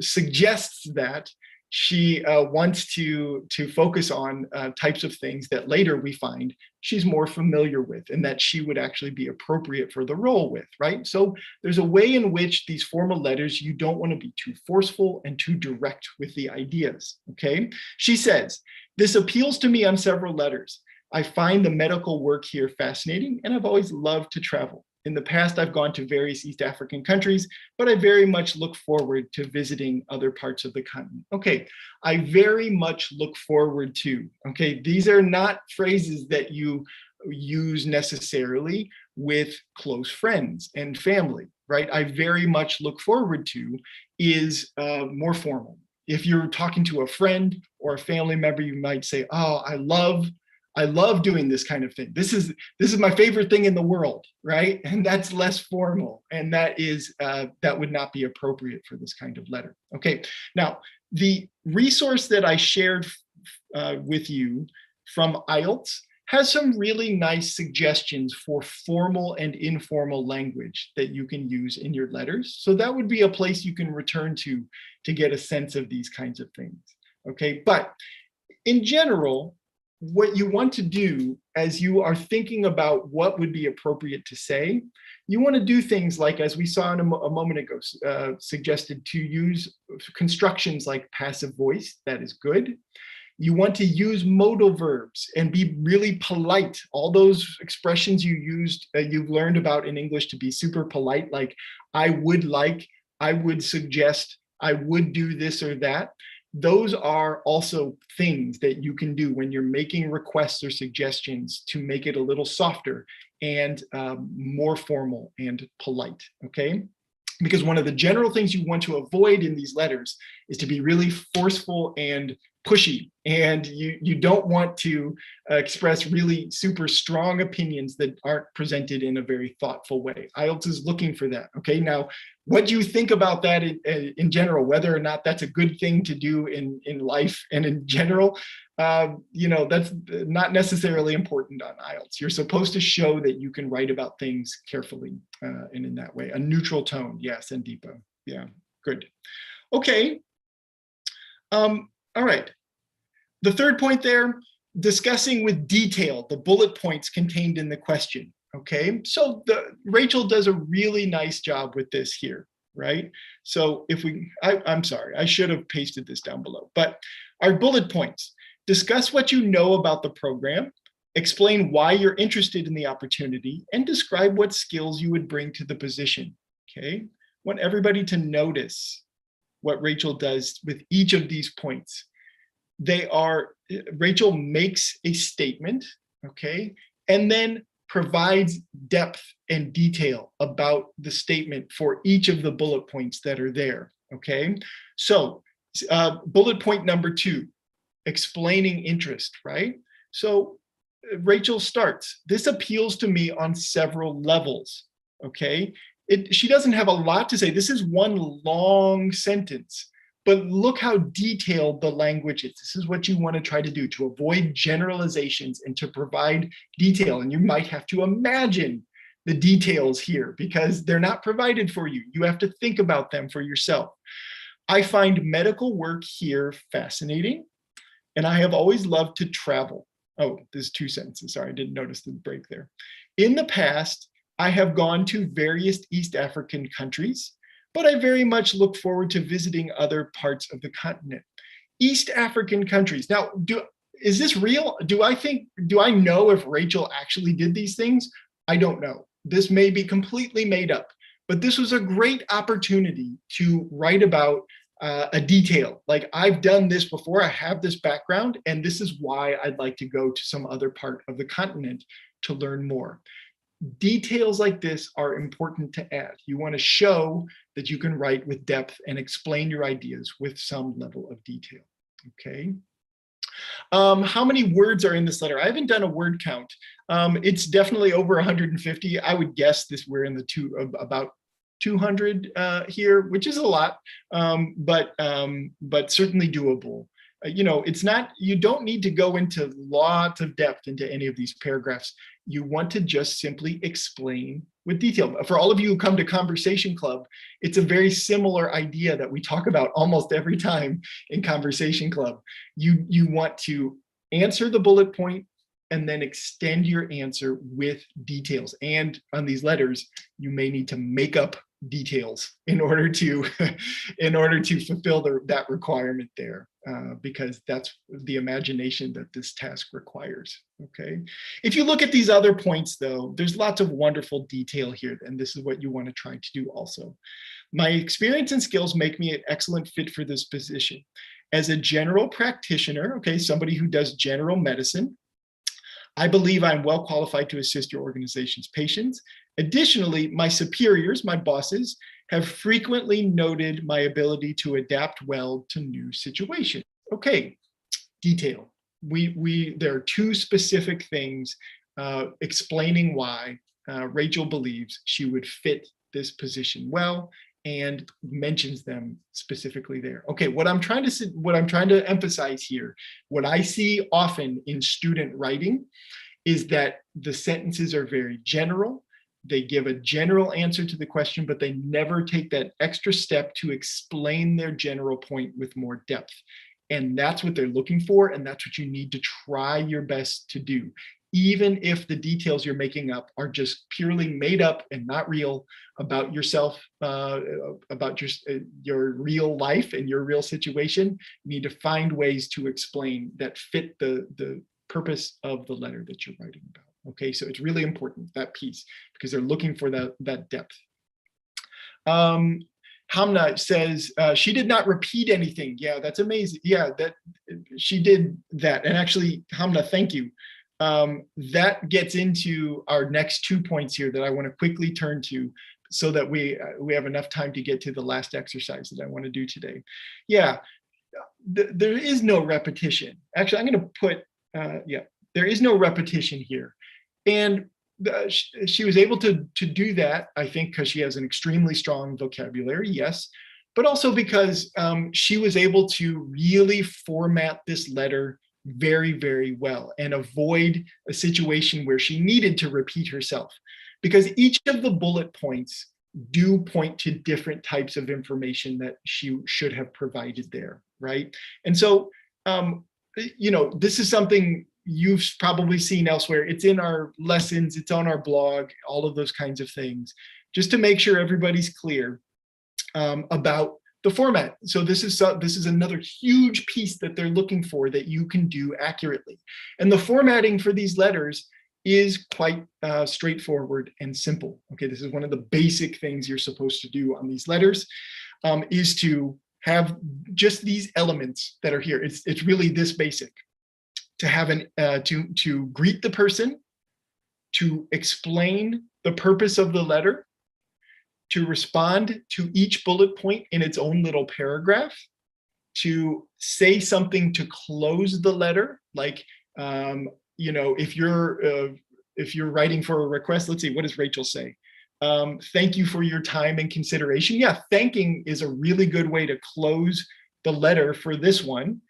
suggests that she wants to focus on types of things that later we find she's more familiar with and that she would actually be appropriate for the role with, right? So there's a way in which these formal letters, you don't want to be too forceful and too direct with the ideas, okay? She says, this appeals to me on several letters. I find the medical work here fascinating and I've always loved to travel. In the past, I've gone to various East African countries, but I very much look forward to visiting other parts of the continent. Okay, I very much look forward to, okay, these are not phrases that you use necessarily with close friends and family, right? I very much look forward to is more formal. If you're talking to a friend or a family member, you might say, oh, I love doing this kind of thing. This is my favorite thing in the world, right? And that's less formal, and that would not be appropriate for this kind of letter. Okay, now the resource that I shared with you from IELTS has some really nice suggestions for formal and informal language that you can use in your letters. So that would be a place you can return to get a sense of these kinds of things. Okay, but in general, what you want to do as you are thinking about what would be appropriate to say, you want to do things like, as we saw a moment ago, suggested to use constructions like passive voice. That is good. You want to use modal verbs and be really polite. All those expressions you used, you've learned about in English to be super polite, like I would like, I would suggest, I would do this or that. Those are also things that you can do when you're making requests or suggestions to make it a little softer and more formal and polite, okay? Because one of the general things you want to avoid in these letters is to be really forceful and pushy, and you don't want to express really super strong opinions that aren't presented in a very thoughtful way. IELTS is looking for that. Okay, now what do you think about that in general, whether or not that's a good thing to do in life and in general? That's not necessarily important on IELTS. You're supposed to show that you can write about things carefully and in that way. A neutral tone, yes, and Deepa, yeah, good. Okay. All right, the third point there, discussing with detail the bullet points contained in the question, okay? So Rachel does a really nice job with this here, right? So if I'm sorry, I should have pasted this down below, but our bullet points, discuss what you know about the program, explain why you're interested in the opportunity, and describe what skills you would bring to the position, okay? I want everybody to notice what Rachel does with each of these points. Rachel makes a statement, okay, and then provides depth and detail about the statement for each of the bullet points that are there, okay? So bullet point number 2, explaining interest, right? So Rachel starts, this appeals to me on several levels, okay? She doesn't have a lot to say. This is one long sentence, but look how detailed the language is. This is what you want to try to do, to avoid generalizations and to provide detail. And you might have to imagine the details here because they're not provided for you. You have to think about them for yourself. I find medical work here fascinating, and I have always loved to travel. Oh, there's two sentences. Sorry, I didn't notice the break there. In the past, I have gone to various East African countries, but I very much look forward to visiting other parts of the continent. East African countries. Now, is this real? Do I know if Rachel actually did these things? I don't know. This may be completely made up, but this was a great opportunity to write about a detail. Like, I've done this before, I have this background, and this is why I'd like to go to some other part of the continent to learn more. Details like this are important to add. You want to show that you can write with depth and explain your ideas with some level of detail. Okay. How many words are in this letter? I haven't done a word count. It's definitely over 150. I would guess we're in the about 200 here, which is a lot, but certainly doable. It's not, you don't need to go into lots of depth into any of these paragraphs. You want to just simply explain with detail. For all of you who come to Conversation Club, it's a very similar idea that we talk about almost every time in Conversation Club. You want to answer the bullet point and then extend your answer with details. And on these letters, you may need to make up details in order to fulfill that requirement there, because that's the imagination that this task requires. Okay. If you look at these other points, though, there's lots of wonderful detail here, and this is what you want to try to do also. My experience and skills make me an excellent fit for this position. As a general practitioner, okay, somebody who does general medicine, I believe I'm well qualified to assist your organization's patients. Additionally, my superiors, my bosses, have frequently noted my ability to adapt well to new situations. Okay, detail. There are two specific things explaining why Rachel believes she would fit this position well, and mentions them specifically there. Okay, what I'm trying to emphasize here, what I see often in student writing is that the sentences are very general. They give a general answer to the question, but they never take that extra step to explain their general point with more depth. And that's what they're looking for, and that's what you need to try your best to do. Even if the details you're making up are just purely made up and not real about yourself, about your real life and your real situation, you need to find ways to explain that fit the purpose of the letter that you're writing about. Okay, so it's really important, that piece, because they're looking for that depth. Hamna says, she did not repeat anything. Yeah, that's amazing. Yeah, that she did that. And actually, Hamna, thank you. That gets into our next 2 points here that I want to quickly turn to, so that we have enough time to get to the last exercise that I want to do today. Yeah, there is no repetition. Actually, I'm going to put, there is no repetition here. And she was able to do that, I think, because she has an extremely strong vocabulary, yes, but also because she was able to really format this letter very, very well and avoid a situation where she needed to repeat herself, because each of the bullet points do point to different types of information that she should have provided there, right? And so, this is something you've probably seen elsewhere. It's in our lessons, it's on our blog, all of those kinds of things, just to make sure everybody's clear about the format. So this is another huge piece that they're looking for that you can do accurately. And the formatting for these letters is quite straightforward and simple. Okay, this is one of the basic things you're supposed to do on these letters, is to have just these elements that are here. It's really this basic. To have to greet the person, to explain the purpose of the letter, to respond to each bullet point in its own little paragraph, to say something to close the letter, like if you're writing for a request, let's see, what does Rachel say? Thank you for your time and consideration. Yeah, thanking is a really good way to close the letter for this one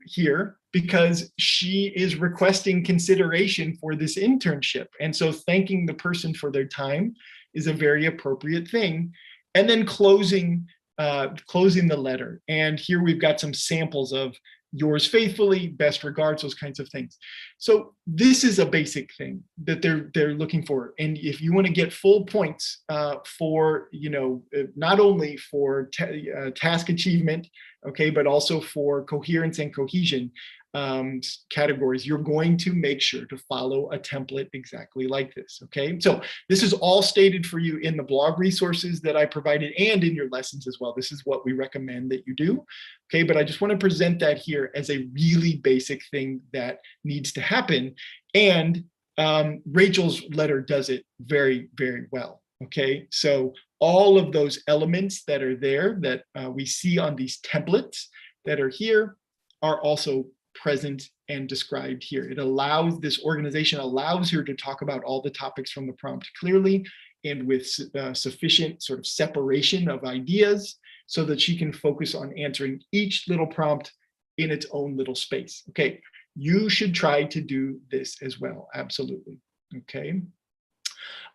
here. because she is requesting consideration for this internship. And so thanking the person for their time is a very appropriate thing. And then closing the letter. And here we've got some samples of yours faithfully, best regards, those kinds of things. So this is a basic thing that they're looking for. And if you want to get full points for, not only for task achievement, okay, but also for coherence and cohesion categories, you're going to make sure to follow a template exactly like this, okay? So this is all stated for you in the blog resources that I provided and in your lessons as well. This is what we recommend that you do, okay? But I just want to present that here as a really basic thing that needs to happen. And Rachel's letter does it very, very well, okay? So all of those elements that are there that we see on these templates that are here are also present and described here. It allows, this organization allows her to talk about all the topics from the prompt clearly and with sufficient sort of separation of ideas so that she can focus on answering each little prompt in its own little space. Okay, you should try to do this as well, absolutely, okay.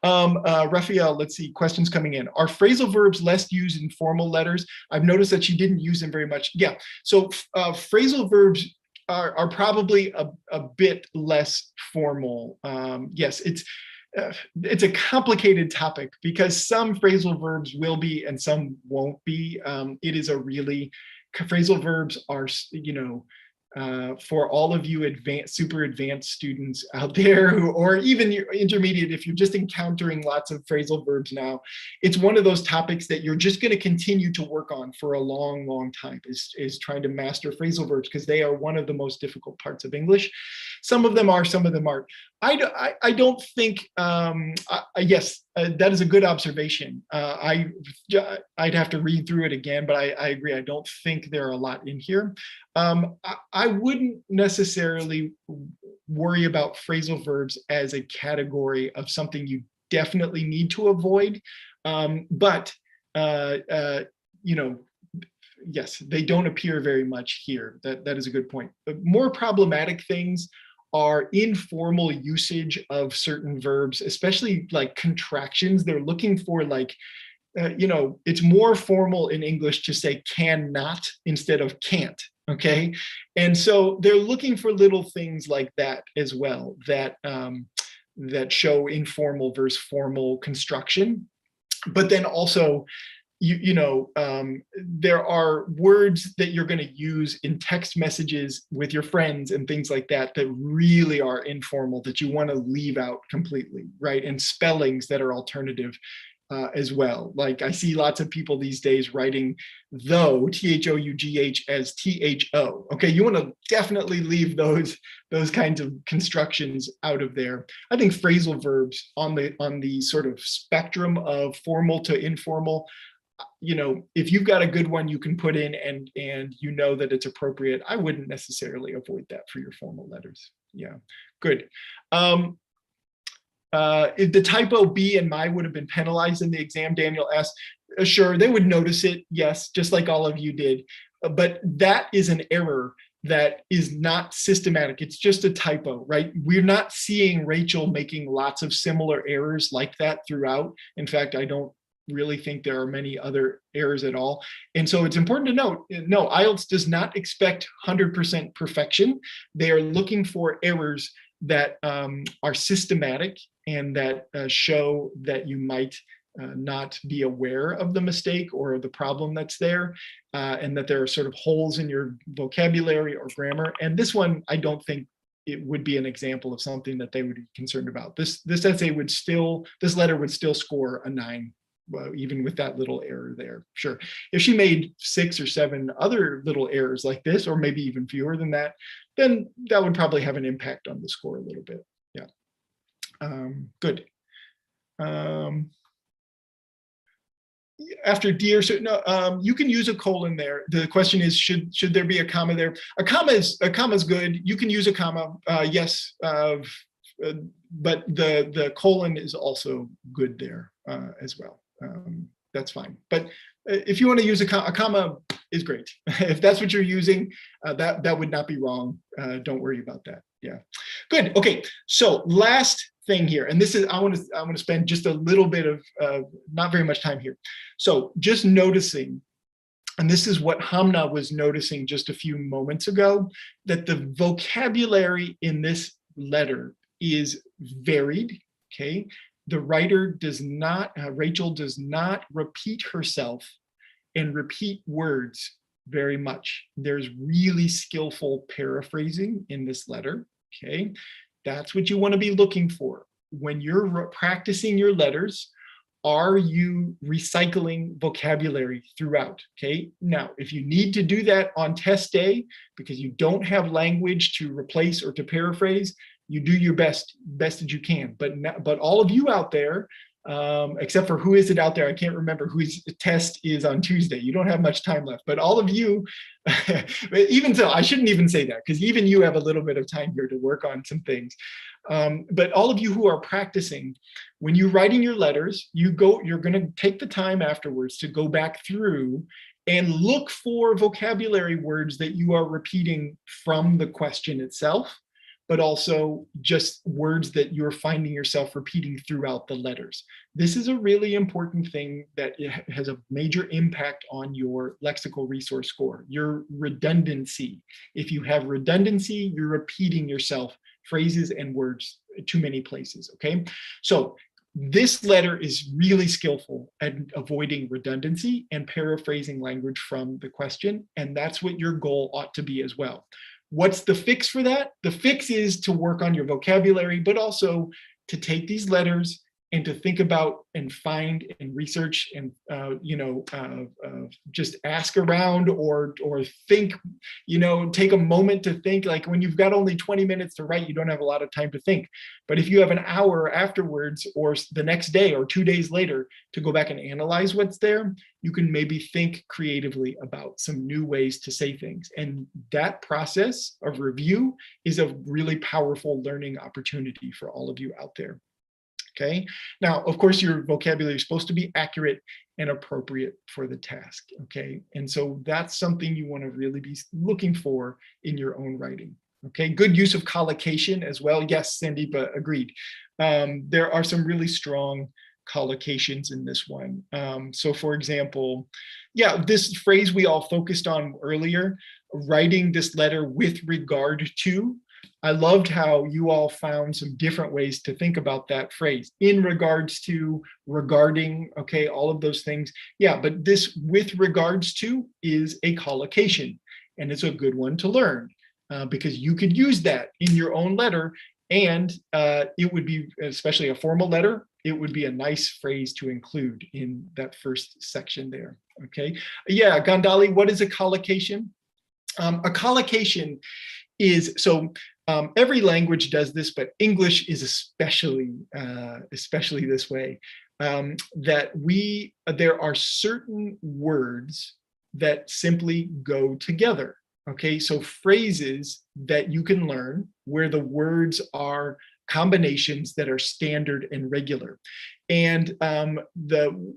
Raphael, let's see, questions coming in. Are phrasal verbs less used in formal letters? I've noticed that you didn't use them very much. Yeah, so phrasal verbs are probably a bit less formal. Yes, it's a complicated topic because some phrasal verbs will be and some won't be. It is a really, phrasal verbs are, for all of you super advanced students out there who, or even your intermediate, if you're just encountering lots of phrasal verbs now, it's one of those topics that you're just going to continue to work on for a long, long time, is trying to master phrasal verbs, because they are one of the most difficult parts of English. Some of them are, some of them aren't. I don't think, yes, that is a good observation. I'd have to read through it again, but I agree. I don't think there are a lot in here. I wouldn't necessarily worry about phrasal verbs as a category of something you definitely need to avoid. But yes, they don't appear very much here. That is a good point. But more problematic things are informal usage of certain verbs, especially like contractions. They're looking for like, it's more formal in English to say cannot instead of can't, okay? And so they're looking for little things like that as well, that, that show informal versus formal construction. But then also, there are words that you're going to use in text messages with your friends and things like that that really are informal, that you want to leave out completely, right? And spellings that are alternative as well. Like I see lots of people these days writing though, T-H-O-U-G-H, as T-H-O. Okay, you want to definitely leave those kinds of constructions out of there. I think phrasal verbs on the sort of spectrum of formal to informal, if you've got a good one you can put in and you know that it's appropriate, I wouldn't necessarily avoid that for your formal letters. Yeah, good. If the typo B and my would have been penalized in the exam, Daniel asked, sure, they would notice it, yes, just like all of you did. But that is an error that is not systematic. It's just a typo, right? We're not seeing Rachel making lots of similar errors like that throughout. In fact, I don't really think there are many other errors at all. And so it's important to note, no, IELTS does not expect 100% perfection. They are looking for errors that are systematic and that show that you might not be aware of the mistake or the problem that's there, and that there are sort of holes in your vocabulary or grammar. And this one, I don't think it would be an example of something that they would be concerned about. This essay would still, this letter would still score a 9. Even with that little error there, sure. If she made 6 or 7 other little errors like this, or maybe even fewer than that, then that would probably have an impact on the score a little bit. Yeah, good. After dear, so no, you can use a colon there. The question is, should there be a comma there? A comma is good. You can use a comma, yes, but the colon is also good there as well. That's fine. But if you want to use a comma, is great. If that's what you're using, that would not be wrong. Don't worry about that. Yeah, good. Okay, so last thing here, and this is I want to spend just a little bit of not very much time here. So just noticing, and this is what Hamna was noticing just a few moments ago, that the vocabulary in this letter is varied. Okay, the writer does not, Rachel does not repeat herself and repeat words very much. There's really skillful paraphrasing in this letter. Okay, that's what you want to be looking for when you're practicing your letters. Are you recycling vocabulary throughout? Okay, now if you need to do that on test day because you don't have language to replace or to paraphrase, you do your best that you can. But all of you out there, except for who is it out there? I can't remember whose test is on Tuesday. You don't have much time left, but all of you, even so, I shouldn't even say that because even you have a little bit of time here to work on some things. But all of you who are practicing, when you're writing your letters, you're going to take the time afterwards to go back through and look for vocabulary words that you are repeating from the question itself, but also just words that you're finding yourself repeating throughout the letters. This is a really important thing that has a major impact on your lexical resource score, your redundancy. If you have redundancy, you're repeating yourself, phrases and words too many places, okay? So this letter is really skillful at avoiding redundancy and paraphrasing language from the question, and that's what your goal ought to be as well. What's the fix for that? The fix is to work on your vocabulary, but also to take these letters and to think about and find and research and just ask around or think, take a moment to think. Like when you've got only 20 minutes to write, you don't have a lot of time to think. But if you have an hour afterwards or the next day or 2 days later to go back and analyze what's there, you can maybe think creatively about some new ways to say things. And that process of review is a really powerful learning opportunity for all of you out there. Okay. Now, of course, your vocabulary is supposed to be accurate and appropriate for the task. Okay. And so that's something you want to really be looking for in your own writing. Okay. Good use of collocation as well. Yes, Sandeepa, agreed. There are some really strong collocations in this one. So for example, yeah, this phrase we all focused on earlier, writing this letter with regard to. I loved how you all found some different ways to think about that phrase in regards to, regarding, okay, all of those things. Yeah, but this with regards to is a collocation, and it's a good one to learn because you could use that in your own letter, and it would be, especially a formal letter, it would be a nice phrase to include in that first section there. Okay, yeah, Gandali, what is a collocation? A collocation is, so every language does this, but English is especially this way, that there are certain words that simply go together. Okay, so phrases that you can learn where the words are combinations that are standard and regular. And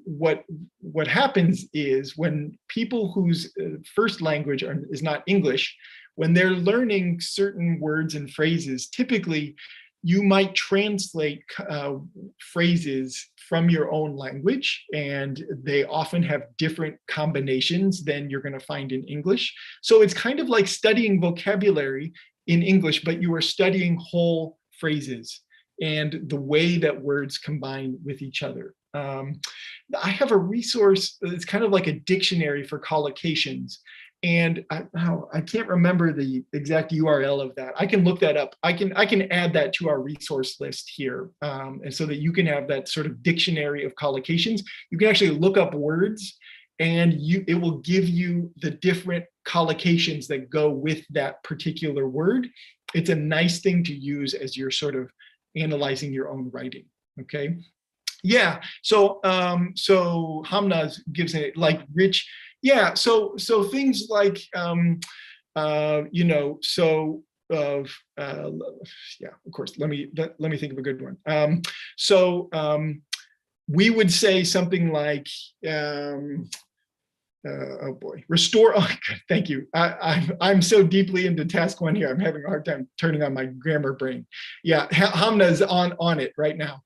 what happens is when people whose first language is not English, when they're learning certain words and phrases, typically you might translate phrases from your own language, and they often have different combinations than you're going to find in English. So it's kind of like studying vocabulary in English, but you are studying whole phrases and the way that words combine with each other. I have a resource, it's kind of like a dictionary for collocations. And I can't remember the exact URL of that. I can look that up. I can add that to our resource list here, and so that you can have that sort of dictionary of collocations. You can actually look up words, and it will give you the different collocations that go with that particular word. It's a nice thing to use as you're sort of analyzing your own writing. Okay, yeah. So Hamna gives it like rich. Yeah, so things like yeah, of course. Let me think of a good one. We would say something like Oh boy, restore. Oh, thank you. I'm so deeply into task one here. I'm having a hard time turning on my grammar brain. Yeah, Hamna is on it right now.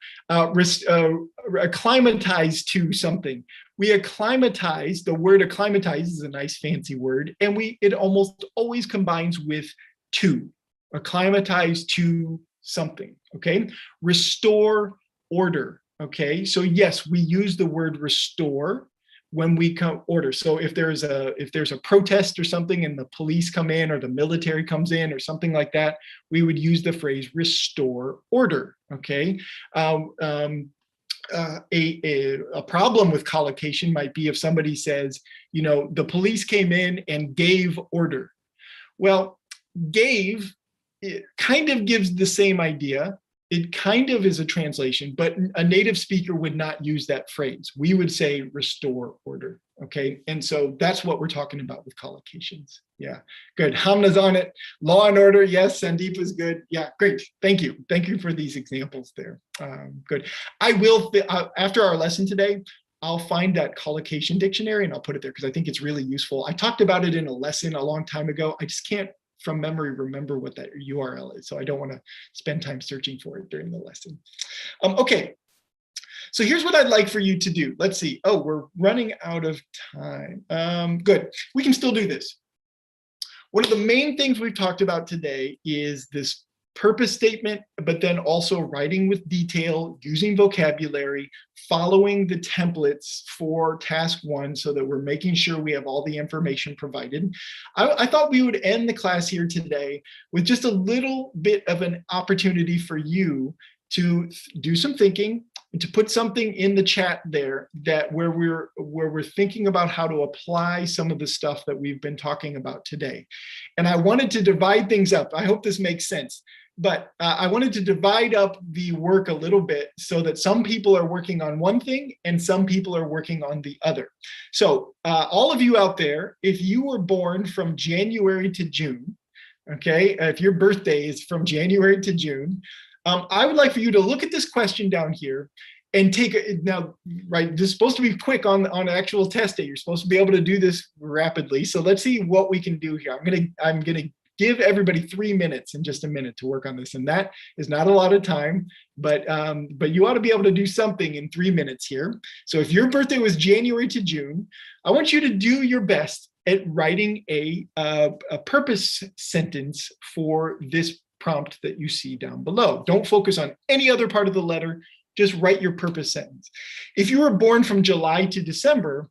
Acclimatize to something. We acclimatize. The word acclimatize is a nice fancy word, and it almost always combines with to. Acclimatize to something. Okay. Restore order. Okay. So yes, we use the word restore when we come order. So if there's a protest or something and the police come in or the military comes in or something like that, we would use the phrase restore order. Okay. A problem with collocation might be if somebody says, the police came in and gave order. Well, gave, it kind of gives the same idea. It kind of is a translation, but a native speaker would not use that phrase. We would say restore order. Okay. And so that's what we're talking about with collocations. Yeah. Good. Hamna's on it. Law and order. Yes. Sandeep is good. Yeah. Great. Thank you. Thank you for these examples there. Good. I will, after our lesson today, I'll find that collocation dictionary and I'll put it there because I think it's really useful. I talked about it in a lesson a long time ago. I just can't from memory remember what that URL is. So I don't want to spend time searching for it during the lesson. Okay, so here's what I'd like for you to do. Let's see. Oh, we're running out of time. Good, we can still do this. One of the main things we've talked about today is this purpose statement, but then also writing with detail, using vocabulary, following the templates for task one so that we're making sure we have all the information provided. I thought we would end the class here today with just a little bit of an opportunity for you to do some thinking and to put something in the chat there that where we're thinking about how to apply some of the stuff that we've been talking about today. And I wanted to divide things up. I hope this makes sense. But I wanted to divide up the work a little bit so that some people are working on one thing and some people are working on the other. So all of you out there, if you were born from January to June, okay, if your birthday is from January to June, I would like for you to look at this question down here and take it now, right? This is supposed to be quick on actual test day. You're supposed to be able to do this rapidly. So let's see what we can do here. I'm gonna give everybody 3 minutes in just a minute to work on this. And that is not a lot of time, but you ought to be able to do something in 3 minutes here. So if your birthday was January to June, I want you to do your best at writing a purpose sentence for this prompt that you see down below. Don't focus on any other part of the letter, just write your purpose sentence. If you were born from July to December,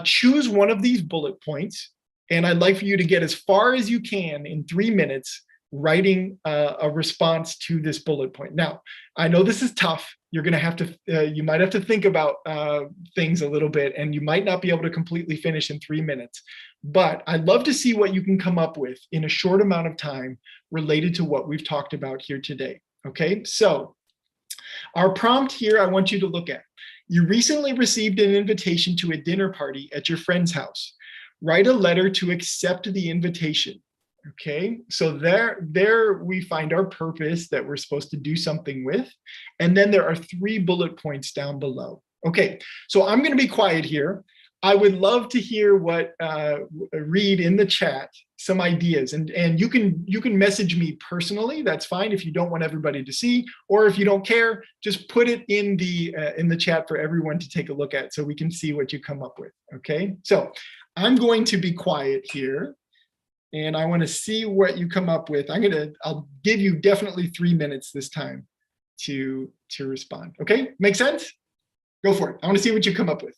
choose one of these bullet points. And I'd like for you to get as far as you can in 3 minutes writing a response to this bullet point. Now, I know this is tough. You're going to have to, you might have to think about things a little bit, and you might not be able to completely finish in 3 minutes. But I'd love to see what you can come up with in a short amount of time related to what we've talked about here today. Okay, so our prompt here, I want you to look at. You recently received an invitation to a dinner party at your friend's house. Write a letter to accept the invitation. Okay, so there we find our purpose that we're supposed to do something with. And then there are 3 bullet points down below. Okay, so I'm going to be quiet here. I would love to hear what read in the chat some ideas, and you can message me personally. That's fine if you don't want everybody to see, or if you don't care, just put it in the chat for everyone to take a look at so we can see what you come up with. Okay, so I'm going to be quiet here, and I want to see what you come up with. I'll give you definitely 3 minutes this time to respond. Okay, make sense? Go for it. I want to see what you come up with.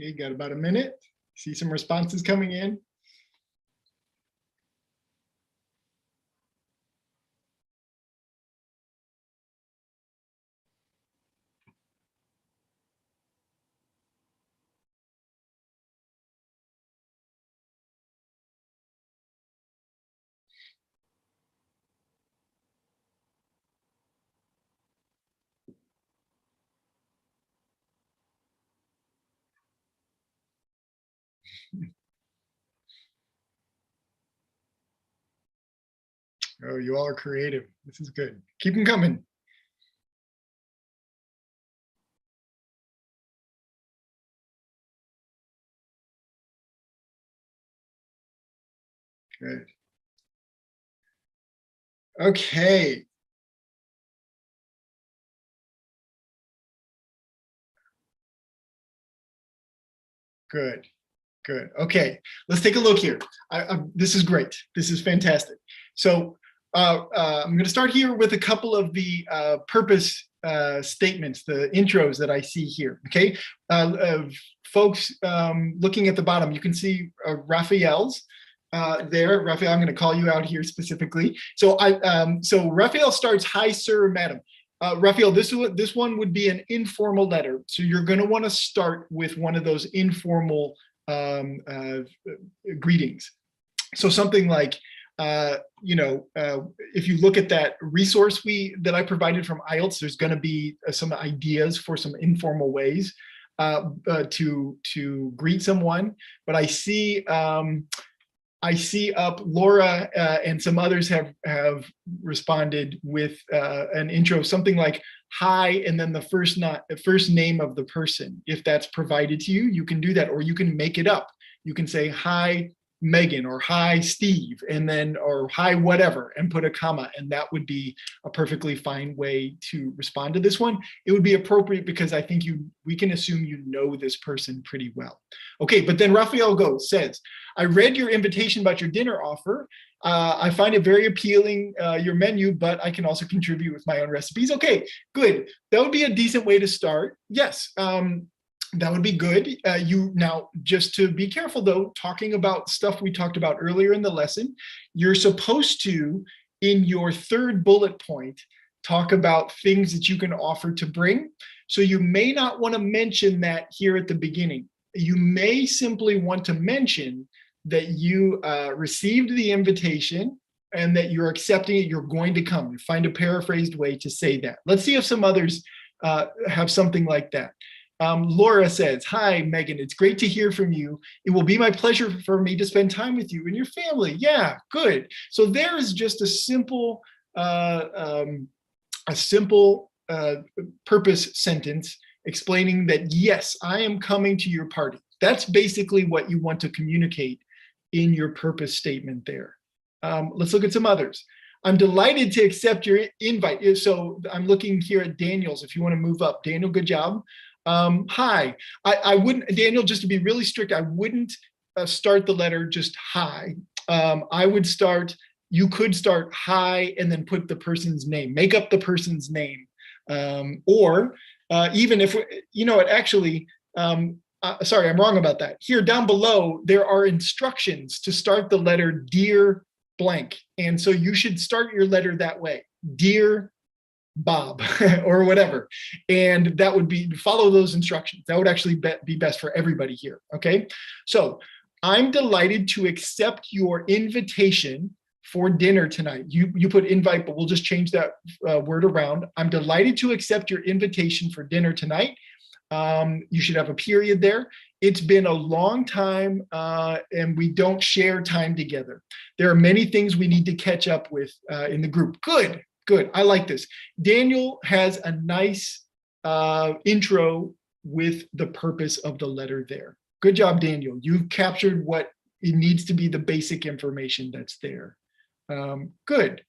Okay, got about a minute. See some responses coming in. Oh, you all are creative. This is good. Keep them coming. Good. Okay. Good. Good. Okay. Let's take a look here. This is great. This is fantastic. So I'm going to start here with a couple of the purpose statements, the intros that I see here. Okay. Folks, looking at the bottom, you can see Raphael's. There, Raphael, I'm going to call you out here specifically. So so Raphael starts, "Hi, sir, madam." Raphael, this one would be an informal letter. So you're going to want to start with one of those informal greetings. So something like, if you look at that resource that I provided from IELTS, there's going to be some ideas for some informal ways to greet someone. But I see up Laura and some others have responded with an intro, something like "Hi," and then the first name of the person. If that's provided to you, you can do that, or you can make it up. You can say, "Hi, Megan," or "Hi, Steve," and then, or "Hi, whatever," and put a comma, and that would be a perfectly fine way to respond to this one. It would be appropriate because I think we can assume you know this person pretty well. Okay, but then Raphael says, "I read your invitation about your dinner offer. I find it very appealing, your menu, but I can also contribute with my own recipes." Okay, good. That would be a decent way to start. Yes. That would be good. Now, just to be careful though, talking about stuff we talked about earlier in the lesson, you're supposed to, in your third bullet point, talk about things that you can offer to bring. So you may not want to mention that here at the beginning. You may simply want to mention that you received the invitation and that you're accepting it, you're going to come. Find a paraphrased way to say that. Let's see if some others have something like that. Laura says, "Hi, Megan, it's great to hear from you. It will be my pleasure for me to spend time with you and your family." Yeah, good. So there is just a simple purpose sentence explaining that, yes, I am coming to your party. That's basically what you want to communicate in your purpose statement there. Let's look at some others. "I'm delighted to accept your invite." So I'm looking here at Daniel's. If you want to move up, Daniel, good job. "Hi." I wouldn't, Daniel, just to be really strict, I wouldn't start the letter just "hi." I would start, you could start "hi" and then put the person's name, make up the person's name. Or even if, actually, sorry, I'm wrong about that. Here down below, there are instructions to start the letter "Dear blank." And so you should start your letter that way, "Dear Bob," or whatever. And that would be, follow those instructions. That would actually be best for everybody here. Okay. So, "I'm delighted to accept your invitation for dinner tonight." You put invite, but we'll just change that word around. "I'm delighted to accept your invitation for dinner tonight." You should have a period there. "It's been a long time and we don't share time together. There are many things we need to catch up with in the group." Good. Good. I like this. Daniel has a nice intro with the purpose of the letter there. Good job, Daniel. You've captured what it needs to be, the basic information that's there. Good.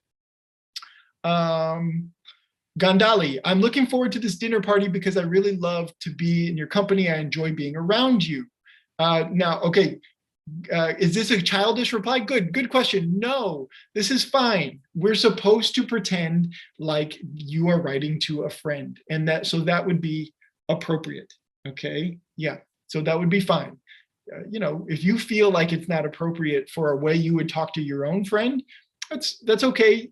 Gandali, "I'm looking forward to this dinner party because I really love to be in your company. I enjoy being around you." Now, okay, is this a childish reply? Good question. No, this is fine. We're supposed to pretend like you are writing to a friend, and so that would be appropriate. Okay, yeah. So that would be fine. If you feel like it's not appropriate for a way you would talk to your own friend, that's okay.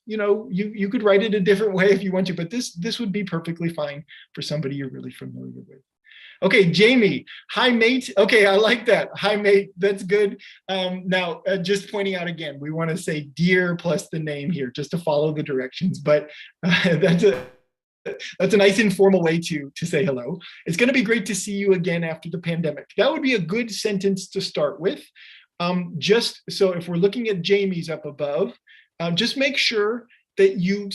You could write it a different way if you want to, but this would be perfectly fine for somebody you're really familiar with. Okay, Jamie, hi mate. Okay, I like that. Hi mate, that's good. Now, just pointing out again, we want to say dear plus the name here, just to follow the directions, but that's a nice informal way to say hello. It's going to be great to see you again after the pandemic. That would be a good sentence to start with. Just so if we're looking at Jamie's up above, just make sure that you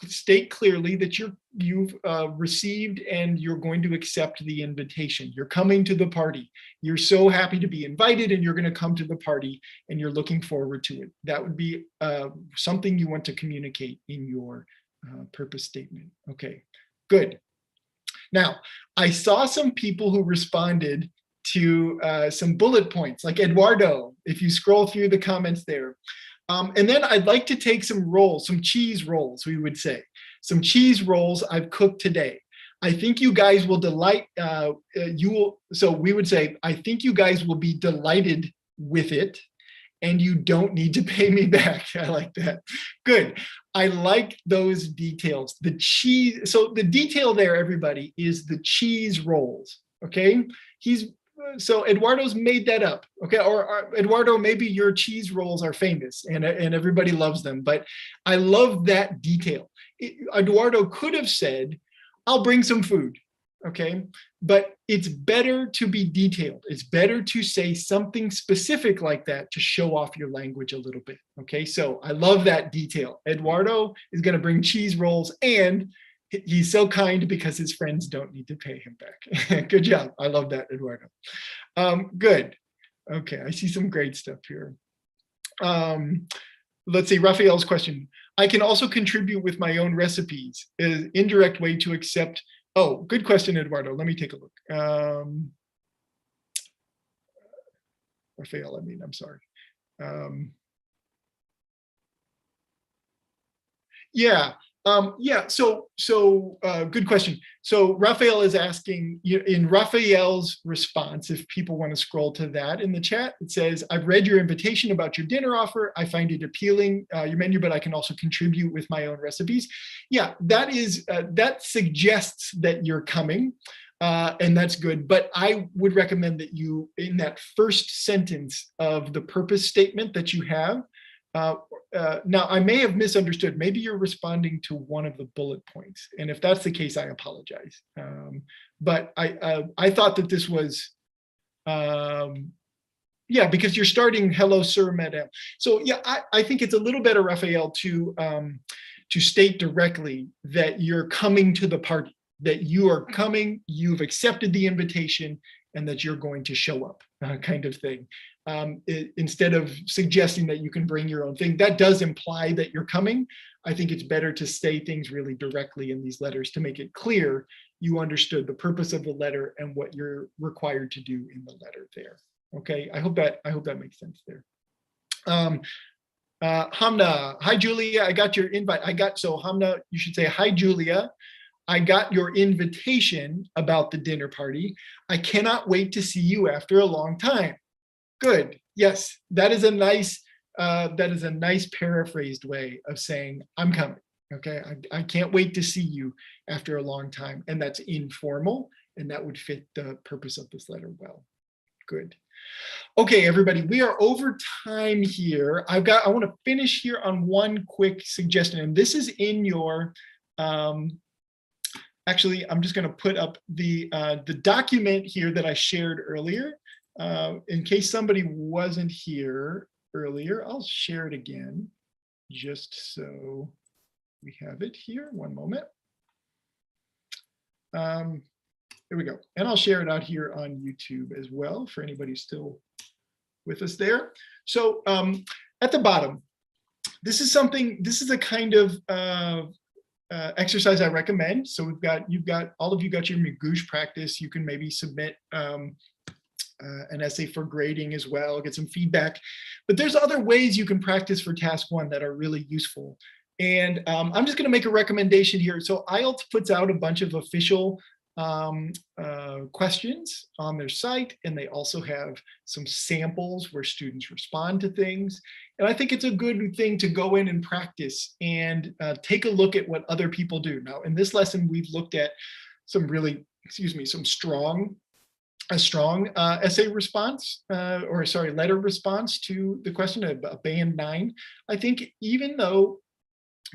state clearly that you've received and you're going to accept the invitation. You're coming to the party. You're so happy to be invited and you're going to come to the party and you're looking forward to it. That would be something you want to communicate in your purpose statement. Okay, good. Now, I saw some people who responded to some bullet points, like Eduardo, if you scroll through the comments there. And then I'd like to take some rolls, some cheese rolls, we would say. Some cheese rolls I've cooked today. I think you guys will delight, so we would say, I think you guys will be delighted with it and you don't need to pay me back. I like that. Good. I like those details. The cheese, so the detail there, everybody, is the cheese rolls, okay? So Eduardo's made that up, okay? Or Eduardo, maybe your cheese rolls are famous and everybody loves them, but I love that detail. Eduardo could have said, I'll bring some food, okay? But it's better to be detailed. It's better to say something specific like that to show off your language a little bit, okay? So I love that detail. Eduardo is gonna bring cheese rolls and he's so kind because his friends don't need to pay him back. Good job. I love that, Eduardo. Good. Okay, I see some great stuff here. Let's see, Raphael's question. I can also contribute with my own recipes, an indirect way to accept. Oh, good question, Eduardo. Let me take a look. Raphael, I'm sorry. Yeah. Good question. So Raphael is asking, in Raphael's response, if people want to scroll to that in the chat, it says, I've read your invitation about your dinner offer. I find it appealing, your menu, but I can also contribute with my own recipes. Yeah, that suggests that you're coming. And that's good, but I would recommend that you, in that first sentence of the purpose statement that you have, now, I may have misunderstood. Maybe you're responding to one of the bullet points. And if that's the case, I apologize. But I thought that this was, yeah, because you're starting, hello, sir, madam. So yeah, I think it's a little better, Raphael, to state directly that you're coming to the party, that you are coming, you've accepted the invitation, and that you're going to show up, kind of thing. Instead of suggesting that you can bring your own thing. That does imply that you're coming. I think it's better to say things really directly in these letters to make it clear you understood the purpose of the letter and what you're required to do in the letter there. Okay, I hope that makes sense there. Hamna, hi Julia, I got your invite. So Hamna, you should say, hi Julia. I got your invitation about the dinner party. I cannot wait to see you after a long time. Good. Yes, that is a nice paraphrased way of saying I'm coming. Okay, I can't wait to see you after a long time, and that's informal, and that would fit the purpose of this letter well. Good. Okay, everybody, we are over time here. I want to finish here on one quick suggestion, and this is in your. Actually, I'm just going to put up the document here that I shared earlier. In case somebody wasn't here earlier, I'll share it again, just so we have it here. One moment. There we go. And I'll share it out here on YouTube as well for anybody still with us there. So at the bottom, this is a kind of exercise I recommend. So all of you got your Magoosh practice. You can maybe submit an essay for grading as well, get some feedback. But there's other ways you can practice for task one that are really useful. And I'm just going to make a recommendation here. So IELTS puts out a bunch of official questions on their site, and they also have some samples where students respond to things. And I think it's a good thing to go in and practice and take a look at what other people do. Now, in this lesson, we've looked at some really, some strong essay response, or sorry, letter response to the question, a band 9. I think even though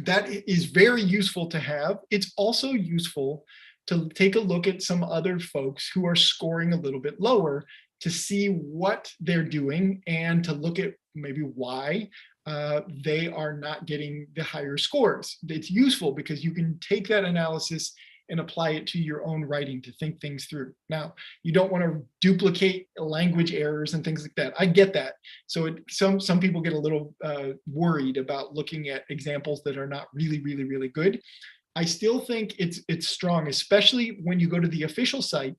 that is very useful to have, it's also useful to take a look at some other folks who are scoring a little bit lower to see what they're doing and to look at maybe why they are not getting the higher scores. It's useful because you can take that analysis and apply it to your own writing to think things through. Now, you don't want to duplicate language errors and things like that. I get that. So some people get a little worried about looking at examples that are not really good. I still think it's strong, especially when you go to the official site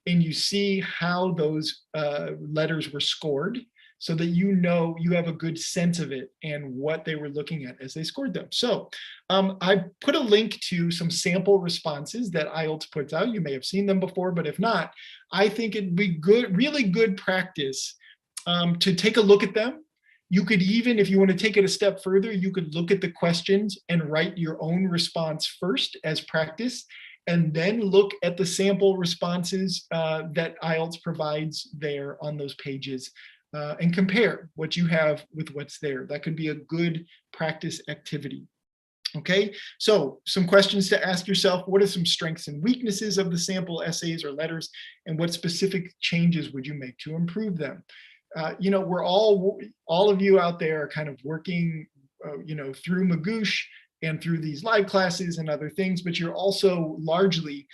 and you see how those letters were scored, so that you know, you have a good sense of it and what they were looking at as they scored them. So I put a link to some sample responses that IELTS puts out. You may have seen them before, but if not, I think it'd be good, really good practice to take a look at them. You could even, if you want to take it a step further, you could look at the questions and write your own response first as practice, and then look at the sample responses that IELTS provides there on those pages. And compare what you have with what's there. That could be a good practice activity. Okay, so some questions to ask yourself: what are some strengths and weaknesses of the sample essays or letters, and what specific changes would you make to improve them? You know, we're all of you out there are kind of working, you know, through Magoosh and through these live classes and other things, but you're also largely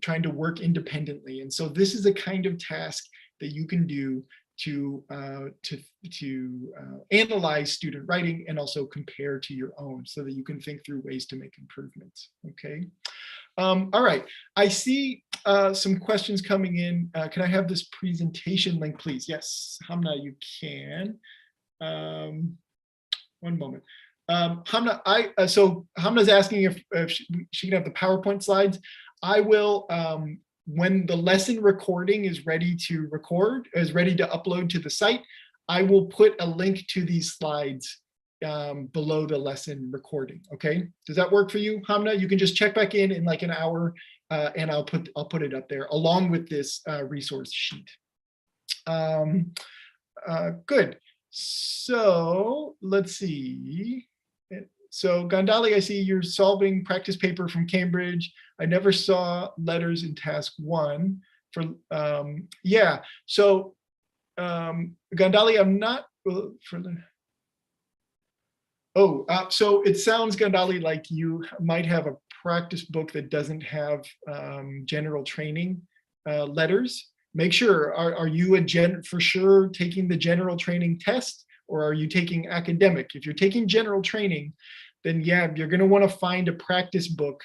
trying to work independently. And so this is a kind of task that you can do to analyze student writing and also compare to your own, so that you can think through ways to make improvements. Okay. All right. I see some questions coming in. Can I have this presentation link, please? Yes, Hamna, you can. One moment. Hamna, so Hamna's asking if she can have the PowerPoint slides. I will, when the lesson recording is ready to upload to the site, I will put a link to these slides below the lesson recording. Okay, does that work for you, Hamna? You can just check back in like an hour, and I'll put it up there along with this resource sheet. Good. So let's see. So Gandali, I see you're solving practice paper from Cambridge. I never saw letters in task 1 for, yeah. So Gandali, I'm not, for the, so it sounds, Gandali, like you might have a practice book that doesn't have general training letters. Make sure, are you for sure taking the general training test, or are you taking academic? If you're taking general training, then yeah, you're going to want to find a practice book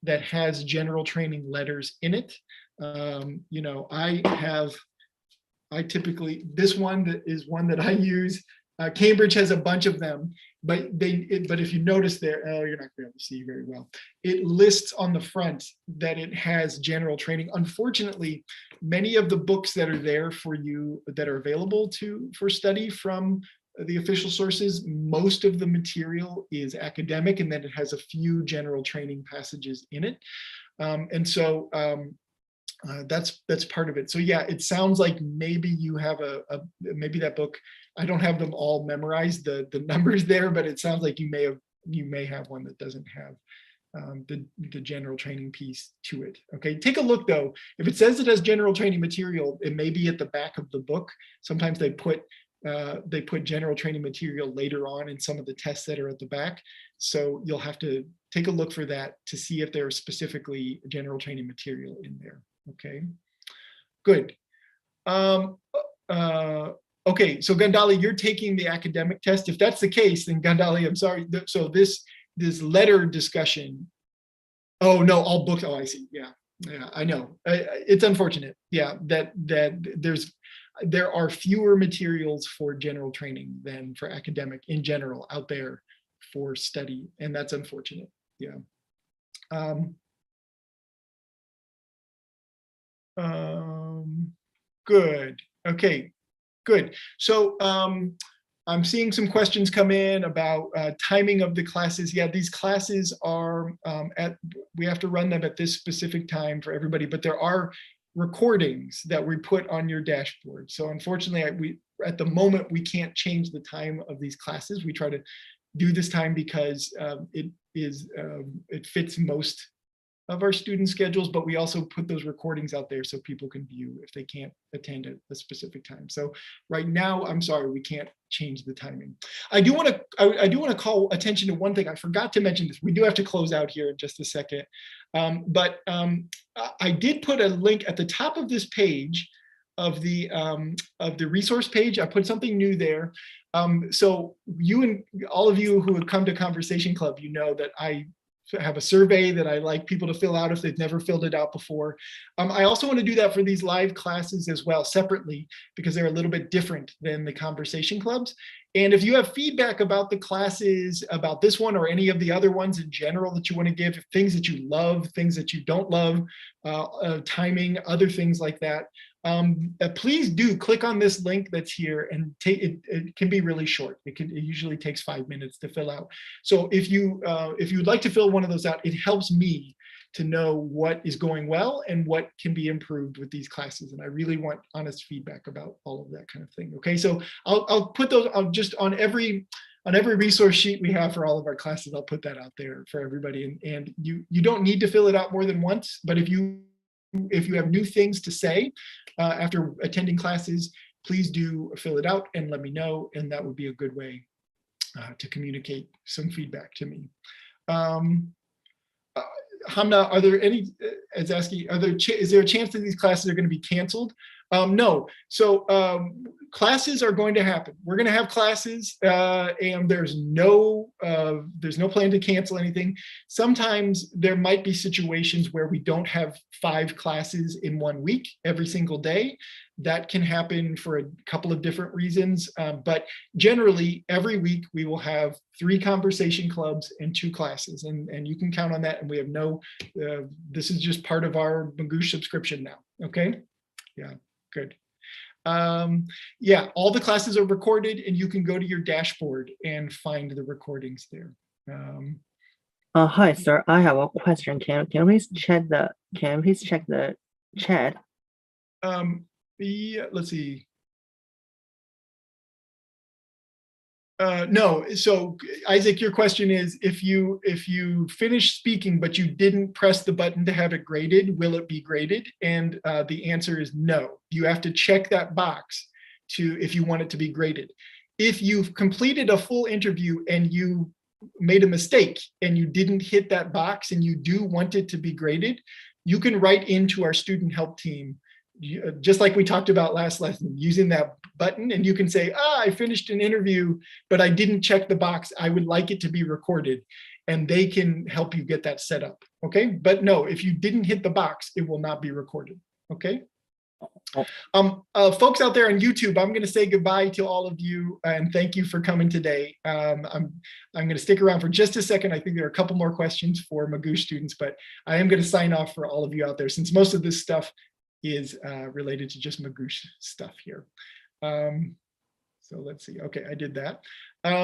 that has general training letters in it. You know, I typically, this one is one that I use. Cambridge has a bunch of them, but if you notice there, oh, you're not going to be able to see very well. It lists on the front that it has general training. Unfortunately, many of the books that are there for you, that are available for study from the official sources, most of the material is academic, and then it has a few general training passages in it. And so that's part of it. So yeah, it sounds like maybe you have maybe that book, I don't have them all memorized, the numbers there, but it sounds like you may have one that doesn't have the general training piece to it. Okay, take a look though. If it says it has general training material, it may be at the back of the book. Sometimes they put general training material later on in some of the tests that are at the back. So you'll have to take a look for that to see if there's specifically general training material in there. Okay, good. Okay, so Gandali, you're taking the academic test. If that's the case, then Gandali, I'm sorry. So this letter discussion, oh no, all books, oh I see, yeah, I know. It's unfortunate, yeah, that there are fewer materials for general training than for academic in general out there for study, and that's unfortunate, yeah. Good. Okay, good. So I'm seeing some questions come in about timing of the classes. Yeah, these classes are we have to run them at this specific time for everybody, but there are recordings that we put on your dashboard. So unfortunately, at the moment, we can't change the time of these classes. We try to do this time because it fits most of our student schedules, but we also put those recordings out there so people can view if they can't attend at a specific time. So right now, I'm sorry, we can't change the timing. I do want to call attention to one thing. I forgot to mention this. We do have to close out here in just a second. I did put a link at the top of this page of the resource page. I put something new there. So you and all of you who have come to Conversation Club, you know that I have a survey that I like people to fill out if they've never filled it out before. I also want to do that for these live classes as well, separately, because they're a little bit different than the Conversation Clubs. And if you have feedback about the classes, about this one or any of the other ones in general that you want to give, things that you love, things that you don't love, timing, other things like that, please do click on this link that's here, and it can be really short. It usually takes 5 minutes to fill out. So if you'd like to fill one of those out, it helps me to know what is going well and what can be improved with these classes. And I really want honest feedback about all of that kind of thing. Okay, so I'll put those just on every resource sheet we have for all of our classes. I'll put that out there for everybody. And you don't need to fill it out more than once, but if you have new things to say after attending classes, please do fill it out and let me know. And that would be a good way to communicate some feedback to me. Hamna, are there any, is asking, is there a chance that these classes are going to be canceled? No. So classes are going to happen. We're going to have classes, and there's no plan to cancel anything. Sometimes there might be situations where we don't have 5 classes in 1 week every single day. That can happen for a couple of different reasons, but generally every week we will have 3 conversation clubs and 2 classes, and you can count on that. And we have this is just part of our Magoosh subscription now. Okay, yeah, good. Yeah, all the classes are recorded, and you can go to your dashboard and find the recordings there. Hi, sir. I have a question. Can you please check the chat? Yeah, let's see. No, so Isaac, your question is, if you finish speaking but you didn't press the button to have it graded, will it be graded? And the answer is no. You have to check that box if you want it to be graded. If you've completed a full interview and you made a mistake and you didn't hit that box and you do want it to be graded, you can write into our student help team, just like we talked about last lesson, using that button, and you can say, I finished an interview, but I didn't check the box. I would like it to be recorded, and they can help you get that set up. Okay, but no, if you didn't hit the box, it will not be recorded. Okay. Folks out there on YouTube, I'm going to say goodbye to all of you and thank you for coming today. I'm going to stick around for just a second. I think there are a couple more questions for Magoosh students, but I am going to sign off for all of you out there, since most of this stuff is related to just Magoosh stuff here. So let's see. Okay, I did that.